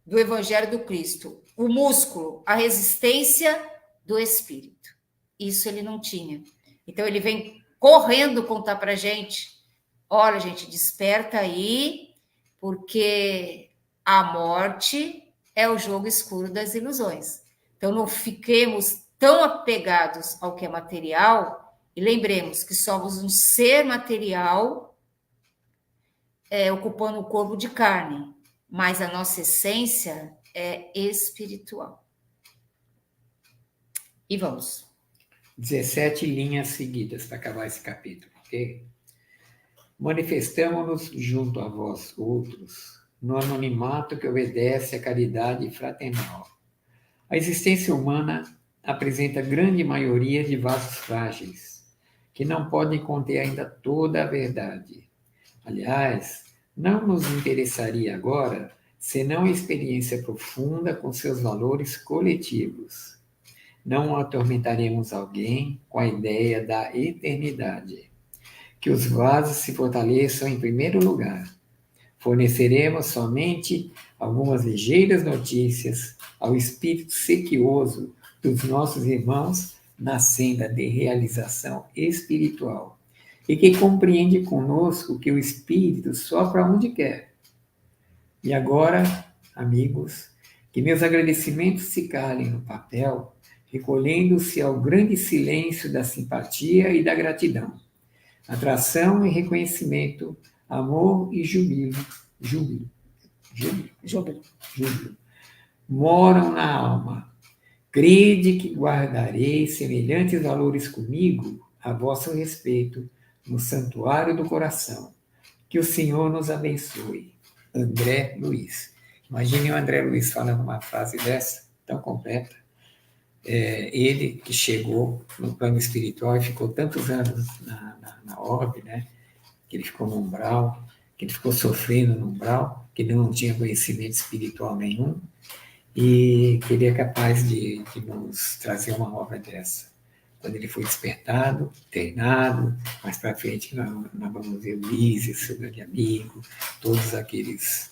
do Evangelho do Cristo, o músculo, a resistência do espírito. Isso ele não tinha. Então ele vem correndo contar para a gente, olha, gente, desperta aí, porque a morte é o jogo escuro das ilusões. Então não fiquemos tão apegados ao que é material e lembremos que somos um ser material ocupando o corpo de carne, mas a nossa essência é espiritual. E vamos. 17 linhas seguidas para acabar esse capítulo, ok? Manifestamo-nos junto a vós outros, no anonimato que obedece à caridade fraternal. A existência humana apresenta grande maioria de vasos frágeis, que não podem conter ainda toda a verdade. Aliás, não nos interessaria agora senão a experiência profunda com seus valores coletivos. Não atormentaremos alguém com a ideia da eternidade. Que os vasos se fortaleçam em primeiro lugar. Forneceremos somente algumas ligeiras notícias ao espírito sequioso dos nossos irmãos na senda de realização espiritual e que compreende conosco que o espírito sopra onde quer. E agora, amigos, que meus agradecimentos se calem no papel, recolhendo-se ao grande silêncio da simpatia e da gratidão. Atração e reconhecimento, amor e júbilo moram na alma. Crede que guardarei semelhantes valores comigo a vosso respeito no santuário do coração. Que o Senhor nos abençoe. André Luiz. Imagine o André Luiz falando uma frase dessa, tão completa. Ele que chegou no plano espiritual e ficou tantos anos na orbe, né? Que ele ficou no umbral, que ele ficou sofrendo no umbral, que ele não tinha conhecimento espiritual nenhum, e que ele é capaz de nos trazer uma obra dessa. Quando ele foi despertado, treinado, mais para frente nós vamos ver o Lísio, seu grande amigo, todos aqueles,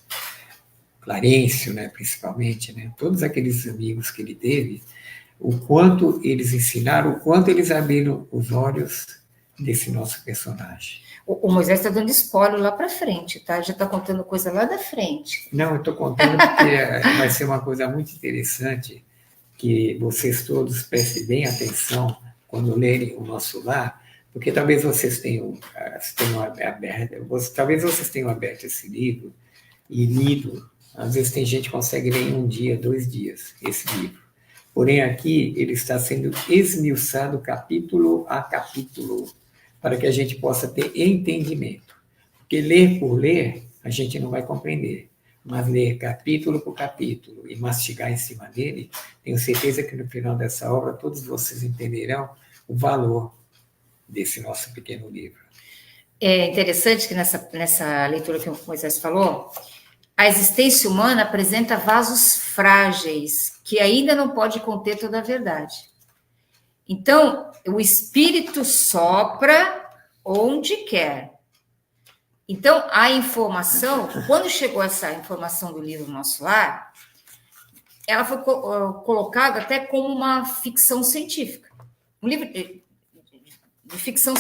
Clarencio, né, principalmente, né, todos aqueles amigos que ele teve, o quanto eles ensinaram, o quanto eles abriram os olhos desse nosso personagem. O Moisés está dando spoiler lá para frente, tá? Já está contando coisa lá da frente. Não, eu estou contando porque vai ser uma coisa muito interessante, que vocês todos prestem bem atenção quando lerem o nosso lar, porque talvez vocês tenham aberto esse livro e lido. Às vezes tem gente que consegue ler em um dia, 2 dias, esse livro. Porém, aqui ele está sendo esmiuçado capítulo a capítulo, para que a gente possa ter entendimento. Porque ler por ler, a gente não vai compreender. Mas ler capítulo por capítulo e mastigar em cima dele, tenho certeza que no final dessa obra todos vocês entenderão o valor desse nosso pequeno livro. É interessante que nessa leitura que o Moisés falou, a existência humana apresenta vasos frágeis, que ainda não pode conter toda a verdade. Então, o espírito sopra onde quer. Então, a informação, quando chegou essa informação do livro Nosso Lar, ela foi colocada até como uma ficção científica. Um livro de ficção,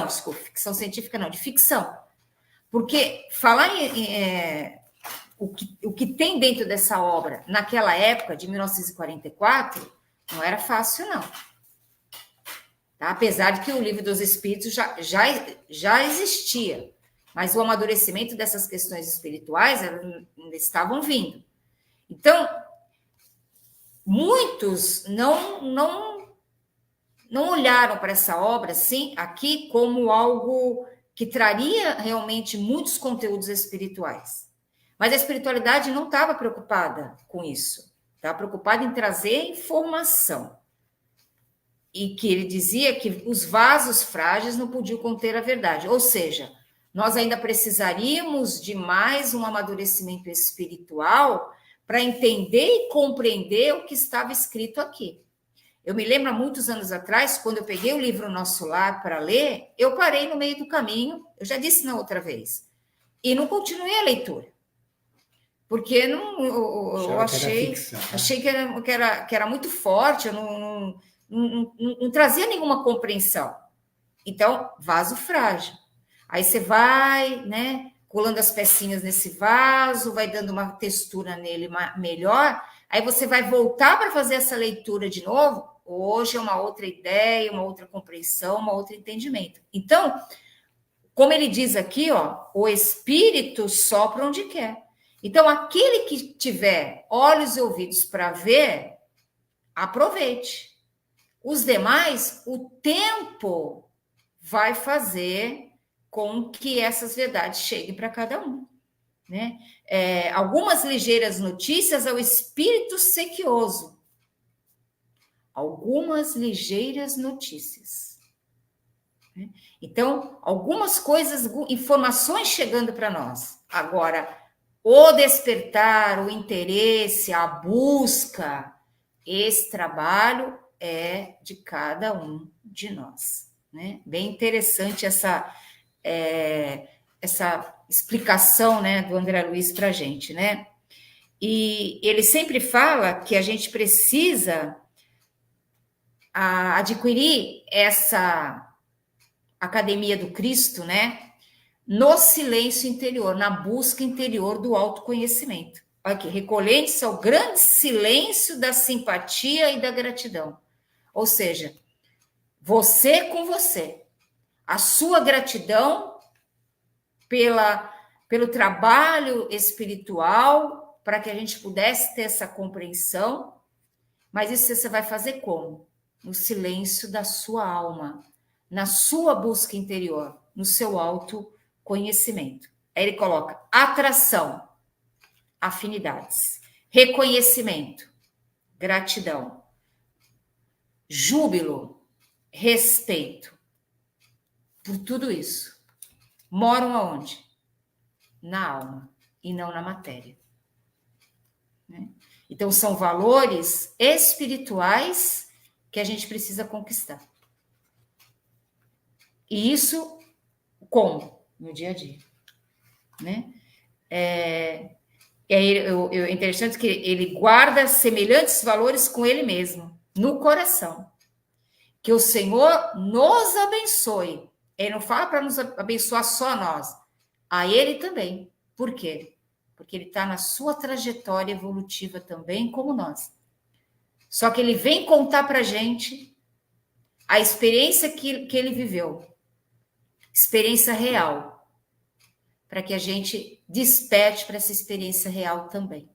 desculpa, ficção científica não, de ficção. Porque falar o que tem dentro dessa obra, naquela época, de 1944, não era fácil, não. Tá? Apesar de que o Livro dos Espíritos já existia, mas o amadurecimento dessas questões espirituais ainda estavam vindo. Então, muitos não olharam para essa obra, assim, aqui, como algo que traria realmente muitos conteúdos espirituais. Mas a espiritualidade não estava preocupada com isso. Estava preocupada em trazer informação. E que ele dizia que os vasos frágeis não podiam conter a verdade. Ou seja, nós ainda precisaríamos de mais um amadurecimento espiritual para entender e compreender o que estava escrito aqui. Eu me lembro há muitos anos atrás, quando eu peguei o livro Nosso Lar para ler, eu parei no meio do caminho, eu já disse na outra vez, e não continuei a leitura. Porque eu achei que era muito forte, eu não trazia nenhuma compreensão. Então, vaso frágil. Aí você vai, né, colando as pecinhas nesse vaso, vai dando uma textura nele melhor, aí você vai voltar para fazer essa leitura de novo, hoje é uma outra ideia, uma outra compreensão, um outro entendimento. Então, como ele diz aqui, ó, o Espírito sopra onde quer. Então, aquele que tiver olhos e ouvidos para ver, aproveite. Os demais, o tempo vai fazer com que essas verdades cheguem para cada um. Né? Algumas ligeiras notícias ao espírito sequioso. Algumas ligeiras notícias. Né? Então, algumas coisas, informações chegando para nós. Agora, o despertar, o interesse, a busca, esse trabalho é de cada um de nós. Né? Bem interessante essa explicação, né, do André Luiz para a gente, né? E ele sempre fala que a gente precisa adquirir essa academia do Cristo, né, no silêncio interior, na busca interior do autoconhecimento. Olha aqui, recolhendo-se ao grande silêncio da simpatia e da gratidão. Ou seja, você com você. A sua gratidão pelo trabalho espiritual, para que a gente pudesse ter essa compreensão, mas isso você vai fazer como? No silêncio da sua alma, na sua busca interior, no seu autoconhecimento. Aí ele coloca atração, afinidades, reconhecimento, gratidão, júbilo, respeito. Por tudo isso, moram aonde? Na alma e não na matéria. Né? Então, são valores espirituais que a gente precisa conquistar. E isso, como? No dia a dia. Né? É interessante que ele guarda semelhantes valores com ele mesmo, no coração. Que o Senhor nos abençoe. Ele não fala para nos abençoar só a nós, a ele também. Por quê? Porque ele está na sua trajetória evolutiva também, como nós. Só que ele vem contar para a gente a experiência que ele viveu. Experiência real. Para que a gente desperte para essa experiência real também.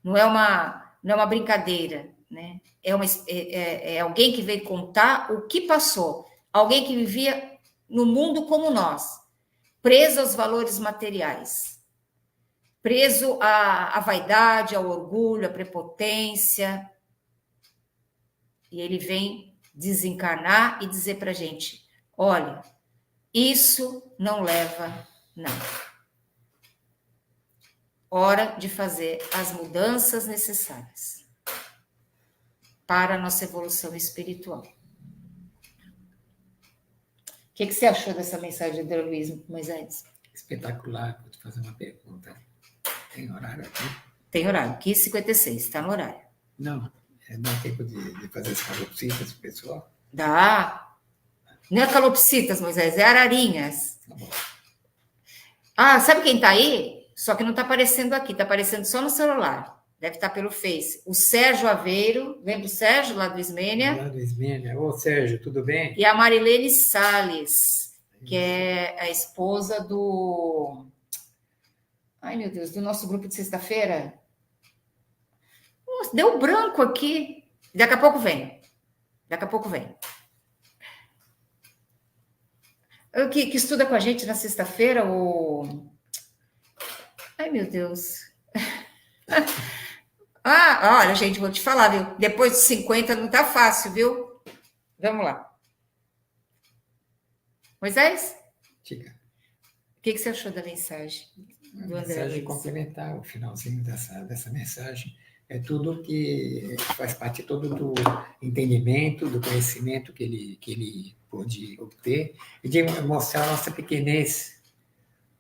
Não é uma brincadeira, né? É alguém que veio contar o que passou. Alguém que vivia no mundo como nós, preso aos valores materiais, preso à vaidade, ao orgulho, à prepotência. E ele vem desencarnar e dizer para a gente, olha, isso não leva nada. Hora de fazer as mudanças necessárias para a nossa evolução espiritual. O que você achou dessa mensagem de Luiz Moisés? Espetacular. Vou te fazer uma pergunta. Tem horário aqui? Tem horário, 15h56, está no horário. Não, dá tempo de fazer as calopsitas pro pessoal? Dá. Não é calopsitas, Moisés, é ararinhas. Tá bom. Sabe quem está aí? só que não está aparecendo aqui, está aparecendo só no celular. Deve estar pelo Face. O Sérgio Aveiro, lembra o Sérgio, lá do Ismênia? Lá do Ismênia. Ô, Sérgio, tudo bem? E a Marilene Salles, que é a esposa do... Ai, meu Deus, do nosso grupo de sexta-feira. Nossa, deu branco aqui. Daqui a pouco vem. Daqui a pouco vem. Que estuda com a gente na sexta-feira, o... Ai, meu Deus. Olha, gente, vou te falar, viu? Depois dos 50 não tá fácil, viu? Vamos lá. Moisés? Diga. O que você achou da mensagem do André Mensagem Luiz? complementar, o finalzinho dessa mensagem. É tudo que faz parte todo do entendimento, do conhecimento que ele pôde obter, e de mostrar a nossa pequenez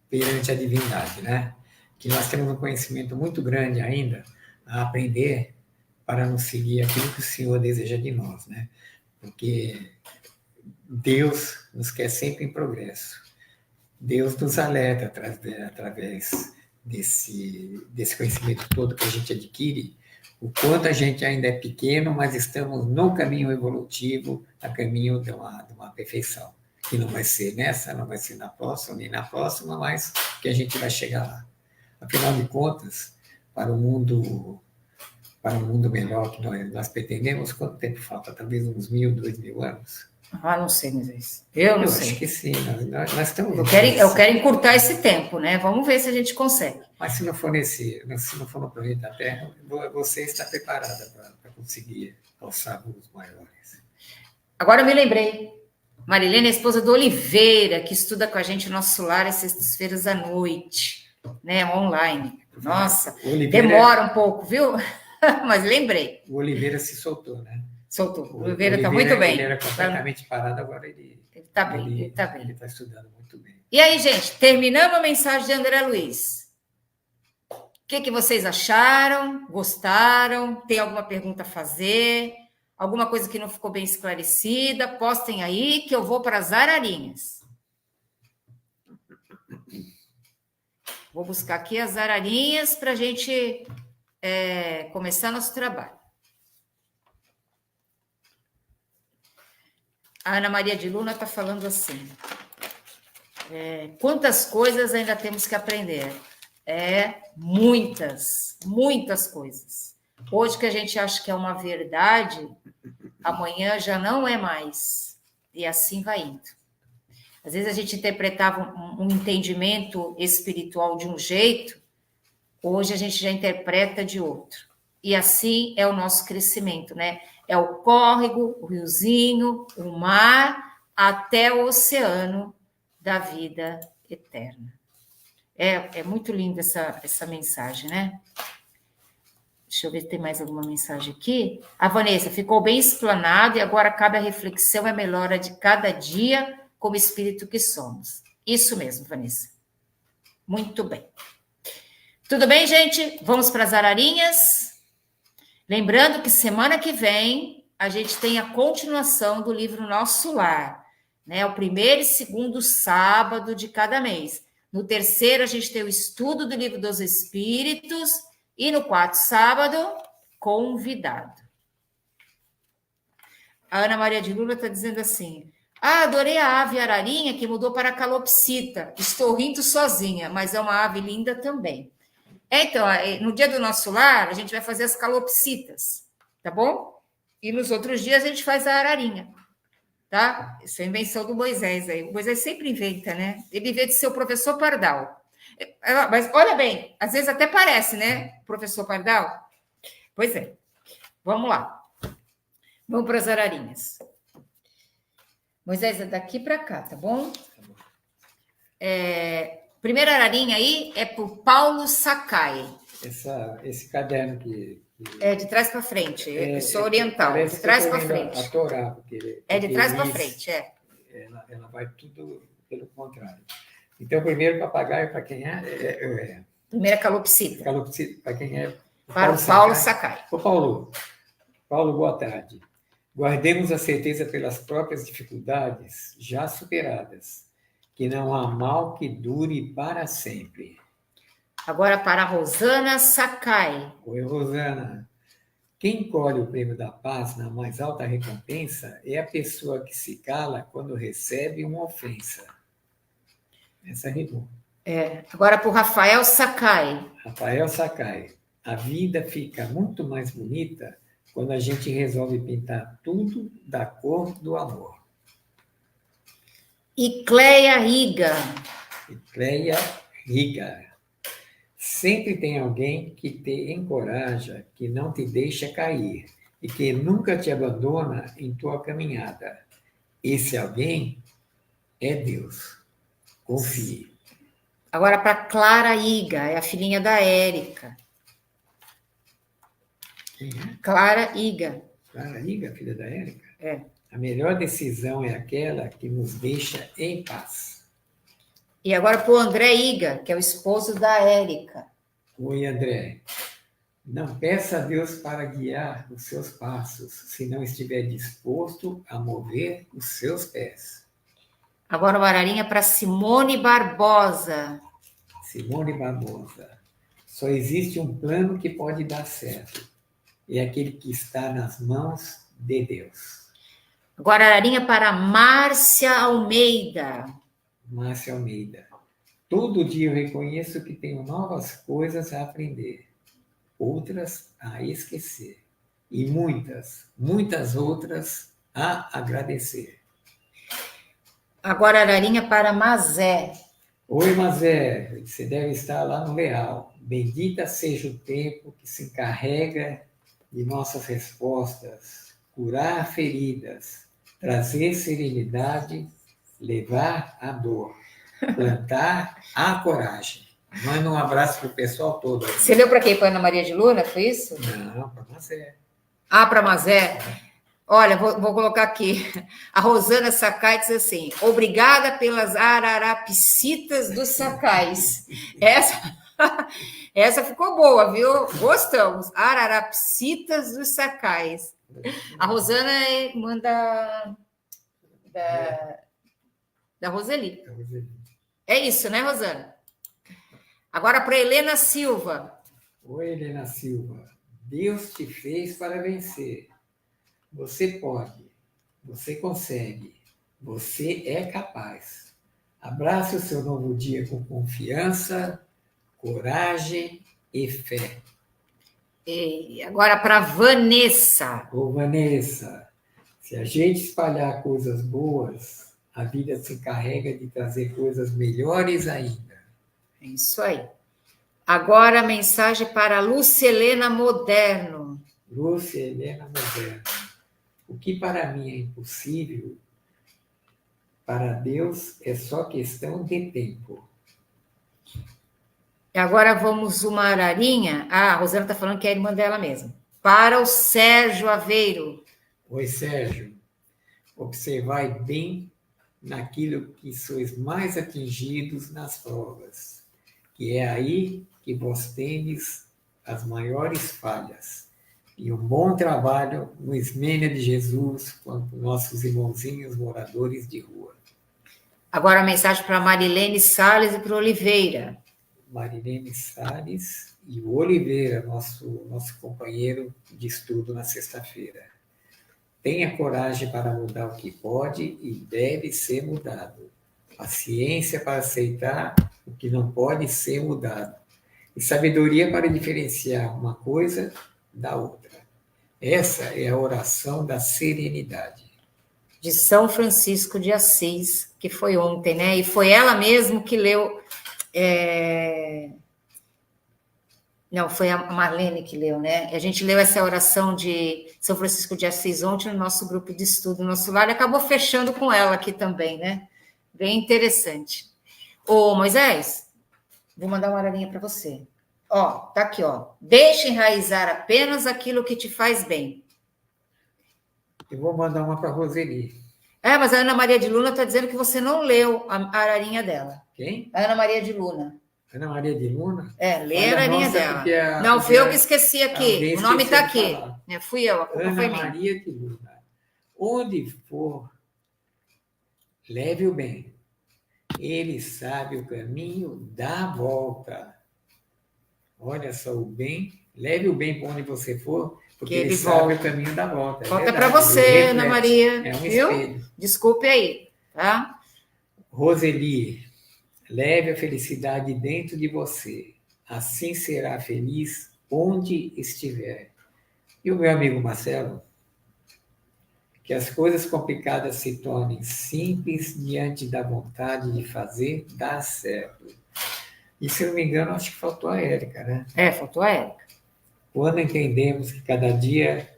perante a divindade, né? Que nós temos um conhecimento muito grande ainda a aprender para nos seguir aquilo que o Senhor deseja de nós, né? Porque Deus nos quer sempre em progresso. Deus nos alerta através desse conhecimento todo que a gente adquire, o quanto a gente ainda é pequeno, mas estamos no caminho evolutivo, a caminho de uma perfeição. Que não vai ser nessa, não vai ser na próxima, nem na próxima, mas que a gente vai chegar lá. Afinal de contas, para um mundo melhor que nós pretendemos, quanto tempo falta? Talvez uns 1.000, 2.000 anos? Não sei, Moisés. Eu não sei. Acho que sim. Nós estamos... Eu quero encurtar esse tempo, né? Vamos ver se a gente consegue. Mas se não for no planeta Terra, você está preparada para conseguir alçar voos maiores. Agora eu me lembrei. Marilene é a esposa do Oliveira, que estuda com a gente no nosso lar às sextas-feiras à noite, né? Online. Nossa, demora um pouco, viu? Mas lembrei. O Oliveira se soltou, né? Soltou. O Oliveira está muito bem. Ele era completamente parado, agora ele está bem. Ele está bem. Ele está estudando muito bem. E aí, gente, terminamos a mensagem de André Luiz. O que vocês acharam? Gostaram? Tem alguma pergunta a fazer? Alguma coisa que não ficou bem esclarecida? Postem aí que eu vou para as ararinhas. Vou buscar aqui as ararinhas para a gente começar nosso trabalho. A Ana Maria de Luna está falando assim. Quantas coisas ainda temos que aprender? Muitas coisas. Hoje que a gente acha que é uma verdade, amanhã já não é mais. E assim vai indo. Às vezes a gente interpretava um entendimento espiritual de um jeito, hoje a gente já interpreta de outro. E assim é o nosso crescimento, né? É o córrego, o riozinho, o mar, até o oceano da vida eterna. É muito linda essa mensagem, né? Deixa eu ver se tem mais alguma mensagem aqui. A Vanessa, ficou bem explanado e agora cabe a reflexão e a melhora de cada dia como espírito que somos. Isso mesmo, Vanessa. Muito bem. Tudo bem, gente? Vamos para as ararinhas? Lembrando que semana que vem a gente tem a continuação do livro Nosso Lar, né? O primeiro e segundo sábado de cada mês. No terceiro a gente tem o estudo do Livro dos Espíritos e no quarto sábado, convidado. A Ana Maria de Lula está dizendo assim: adorei a ave ararinha que mudou para a calopsita. Estou rindo sozinha, mas é uma ave linda também. Então, no dia do Nosso Lar, a gente vai fazer as calopsitas, tá bom? E nos outros dias a gente faz a ararinha, tá? Isso é invenção do Moisés aí. O Moisés sempre inventa, né? Ele veio de ser o professor Pardal. Mas olha bem, às vezes até parece, né? Professor Pardal. Pois é. Vamos lá. Vamos para as ararinhas. Moisés, é daqui para cá, tá bom? Primeira ararinha aí é por Paulo Sakai. Esse caderno que... É de trás para frente. Eu sou oriental. De trás para frente. A Torá, porque de trás para frente, Ela vai tudo pelo contrário. Então, o primeiro papagaio, para quem é? Primeira calopsita. Calopsita, para quem é? Para o Paulo Sakai. Ô, Paulo, boa tarde. Guardemos a certeza pelas próprias dificuldades já superadas, que não há mal que dure para sempre. Agora para a Rosana Sakai. Oi, Rosana. Quem colhe o prêmio da paz na mais alta recompensa é a pessoa que se cala quando recebe uma ofensa. Essa rimou. Agora para o Rafael Sakai. Rafael Sakai. A vida fica muito mais bonita quando a gente resolve pintar tudo da cor do amor. E Cleia Riga. E Cleia Riga. Sempre tem alguém que te encoraja, que não te deixa cair e que nunca te abandona em tua caminhada. Esse alguém é Deus. Confie. Agora para Clara Iga, é a filhinha da Érica. Quem é? Clara Iga. Clara Iga, filha da Érica? É. A melhor decisão é aquela que nos deixa em paz. E agora para o André Iga, que é o esposo da Érica. Oi, André. Não peça a Deus para guiar os seus passos, se não estiver disposto a mover os seus pés. Agora uma ararinha para Simone Barbosa. Simone Barbosa. Só existe um plano que pode dar certo. É aquele que está nas mãos de Deus. Agora ararinha para Márcia Almeida. Márcia Almeida. Todo dia eu reconheço que tenho novas coisas a aprender, outras a esquecer e muitas outras a agradecer. Agora ararinha para Mazé. Oi, Mazé, você deve estar lá no Leal. Bendita seja o tempo que se encarrega de nossas respostas, curar feridas, trazer serenidade, levar a dor, plantar a coragem. Manda um abraço para o pessoal todo. Você leu para quem? Para Ana Maria de Luna, foi isso? Não, para Mazé. Ah, para Mazé. Olha, vou colocar aqui. A Rosana Sakai diz assim: obrigada pelas ararapicitas dos Sacais. Essa ficou boa, viu? Gostamos. Ararapicitas dos Sacais. A Rosana é irmã da Roseli. É isso, né, Rosana? Agora para Helena Silva. Oi, Helena Silva. Deus te fez para vencer. Você pode, você consegue, você é capaz. Abrace o seu novo dia com confiança, coragem e fé. E agora para Vanessa. Ô, Vanessa, se a gente espalhar coisas boas, a vida se encarrega de trazer coisas melhores ainda. É isso aí. Agora a mensagem para Lúcia Helena Moderno. Lúcia Helena Moderno. O que para mim é impossível, para Deus é só questão de tempo. E agora vamos uma ararinha. Ah, a Rosana está falando que é a irmã dela mesma. Para o Sérgio Aveiro. Oi, Sérgio. Observai bem naquilo que sois mais atingidos nas provas, que é aí que vós tendes as maiores falhas. E um bom trabalho no Ismênia de Jesus quanto nossos irmãozinhos moradores de rua. Agora a mensagem para Marilene Salles e para o Oliveira. Marilene Salles e o Oliveira, nosso companheiro de estudo na sexta-feira. Tenha coragem para mudar o que pode e deve ser mudado. Paciência para aceitar o que não pode ser mudado. E sabedoria para diferenciar uma coisa da outra. Essa é a oração da serenidade. De São Francisco de Assis, que foi ontem, né? E foi ela mesmo que leu... Não, foi a Marlene que leu, né? A gente leu essa oração de São Francisco de Assis ontem no nosso grupo de estudo, no nosso lar, e acabou fechando com ela aqui também, né? Bem interessante. Ô, Moisés, vou mandar uma ararinha para você. Ó, tá aqui, ó. Deixa enraizar apenas aquilo que te faz bem. Eu vou mandar uma para a Roseli. Mas a Ana Maria de Luna está dizendo que você não leu a ararinha dela. Quem? A Ana Maria de Luna. Ana Maria de Luna? Lê a ararinha dela. Não, fui eu que esqueci aqui. O nome está aqui. Fui eu, a culpa foi minha. Ana Maria de Luna. Onde for, leve o bem. Ele sabe o caminho da volta. Olha só, o bem, leve o bem para onde você for, porque Que ele ele sabe volta. o caminho da volta. É Volta verdade, para você, ele Ana reflete. Maria. É um Viu? espelho. Desculpe aí, tá? Roseli, leve a felicidade dentro de você. Assim será feliz onde estiver. E o meu amigo Marcelo, que as coisas complicadas se tornem simples diante da vontade de fazer dar certo. E se eu não me engano, acho que faltou a Érica, né? Faltou a Érica. Quando entendemos que cada dia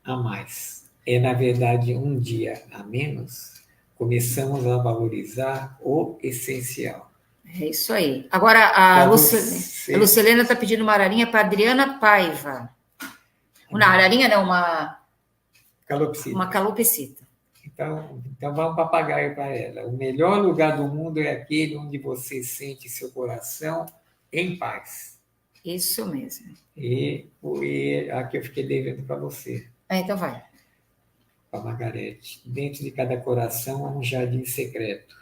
a mais é, na verdade, um dia a menos, começamos a valorizar o essencial. É isso aí. Agora, a Para Lucilena está pedindo uma ararinha para Adriana Paiva. Não, ararinha não, uma calopsita. Então vamos papagaio para ela. O melhor lugar do mundo é aquele onde você sente seu coração em paz. Isso mesmo. E aqui eu fiquei devendo para você. Então vai. Para Margarete. Dentro de cada coração há um jardim secreto.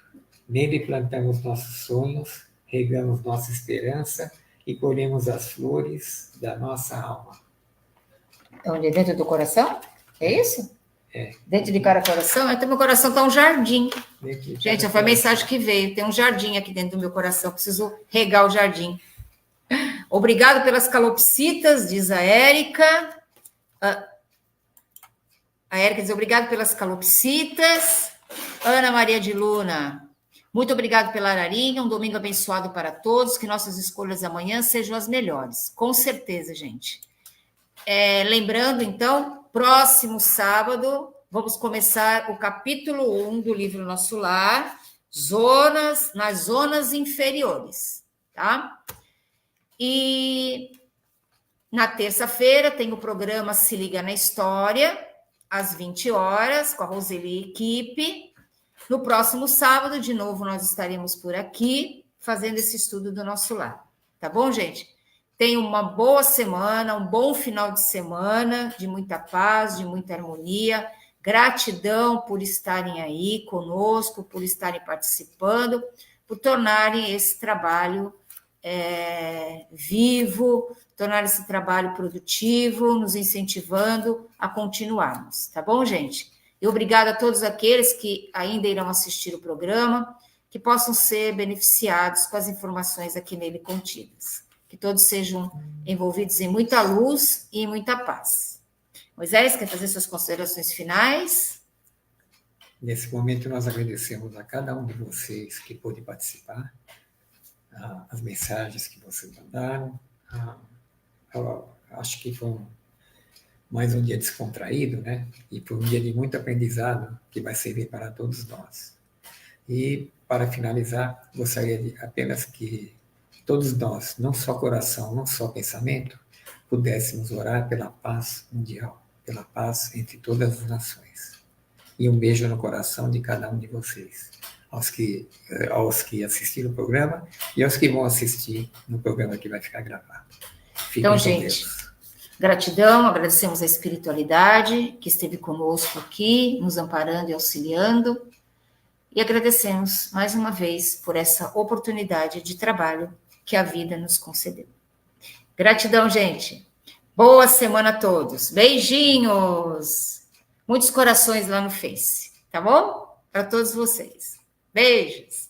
Nele plantamos nossos sonhos, regamos nossa esperança e colhemos as flores da nossa alma. Onde é dentro do coração? É isso? É. Dentro de cada coração? Então, meu coração está um jardim. Gente, essa foi a coração. mensagem que veio. Tem um jardim aqui dentro do meu coração. Preciso regar o jardim. Obrigado pelas calopsitas, diz a Érica. A Érica diz obrigado pelas calopsitas. Ana Maria de Luna, muito obrigado pela ararinha. Um domingo abençoado para todos. Que nossas escolhas amanhã sejam as melhores. Com certeza, gente. Lembrando, então, próximo sábado, vamos começar o capítulo 1 do livro Nosso Lar, nas zonas inferiores, tá? E na terça-feira tem o programa Se Liga na História, às 20 horas, com a Roseli e equipe. No próximo sábado, de novo, nós estaremos por aqui, fazendo esse estudo do Nosso Lar. Tá bom, gente? Tenham uma boa semana, um bom final de semana, de muita paz, de muita harmonia. Gratidão por estarem aí conosco, por estarem participando, por tornarem esse trabalho vivo, tornar esse trabalho produtivo, nos incentivando a continuarmos. Tá bom, gente? E obrigada a todos aqueles que ainda irão assistir o programa, que possam ser beneficiados com as informações aqui nele contidas. Que todos sejam envolvidos em muita luz e em muita paz. Moisés, quer fazer suas considerações finais? Nesse momento, nós agradecemos a cada um de vocês que pôde participar, as mensagens que vocês mandaram. Acho que foi mais um dia descontraído, né? E foi um dia de muito aprendizado que vai servir para todos nós. E, para finalizar, gostaria apenas que todos nós, não só coração, não só pensamento, pudéssemos orar pela paz mundial, pela paz entre todas as nações. E um beijo no coração de cada um de vocês, aos que assistiram o programa e aos que vão assistir no programa que vai ficar gravado. Fiquem então, com gente, Deus. Gratidão, agradecemos a espiritualidade que esteve conosco aqui, nos amparando e auxiliando, e agradecemos mais uma vez por essa oportunidade de trabalho que a vida nos concedeu. Gratidão, gente. Boa semana a todos. Beijinhos. Muitos corações lá no Face, tá bom? Para todos vocês. Beijos.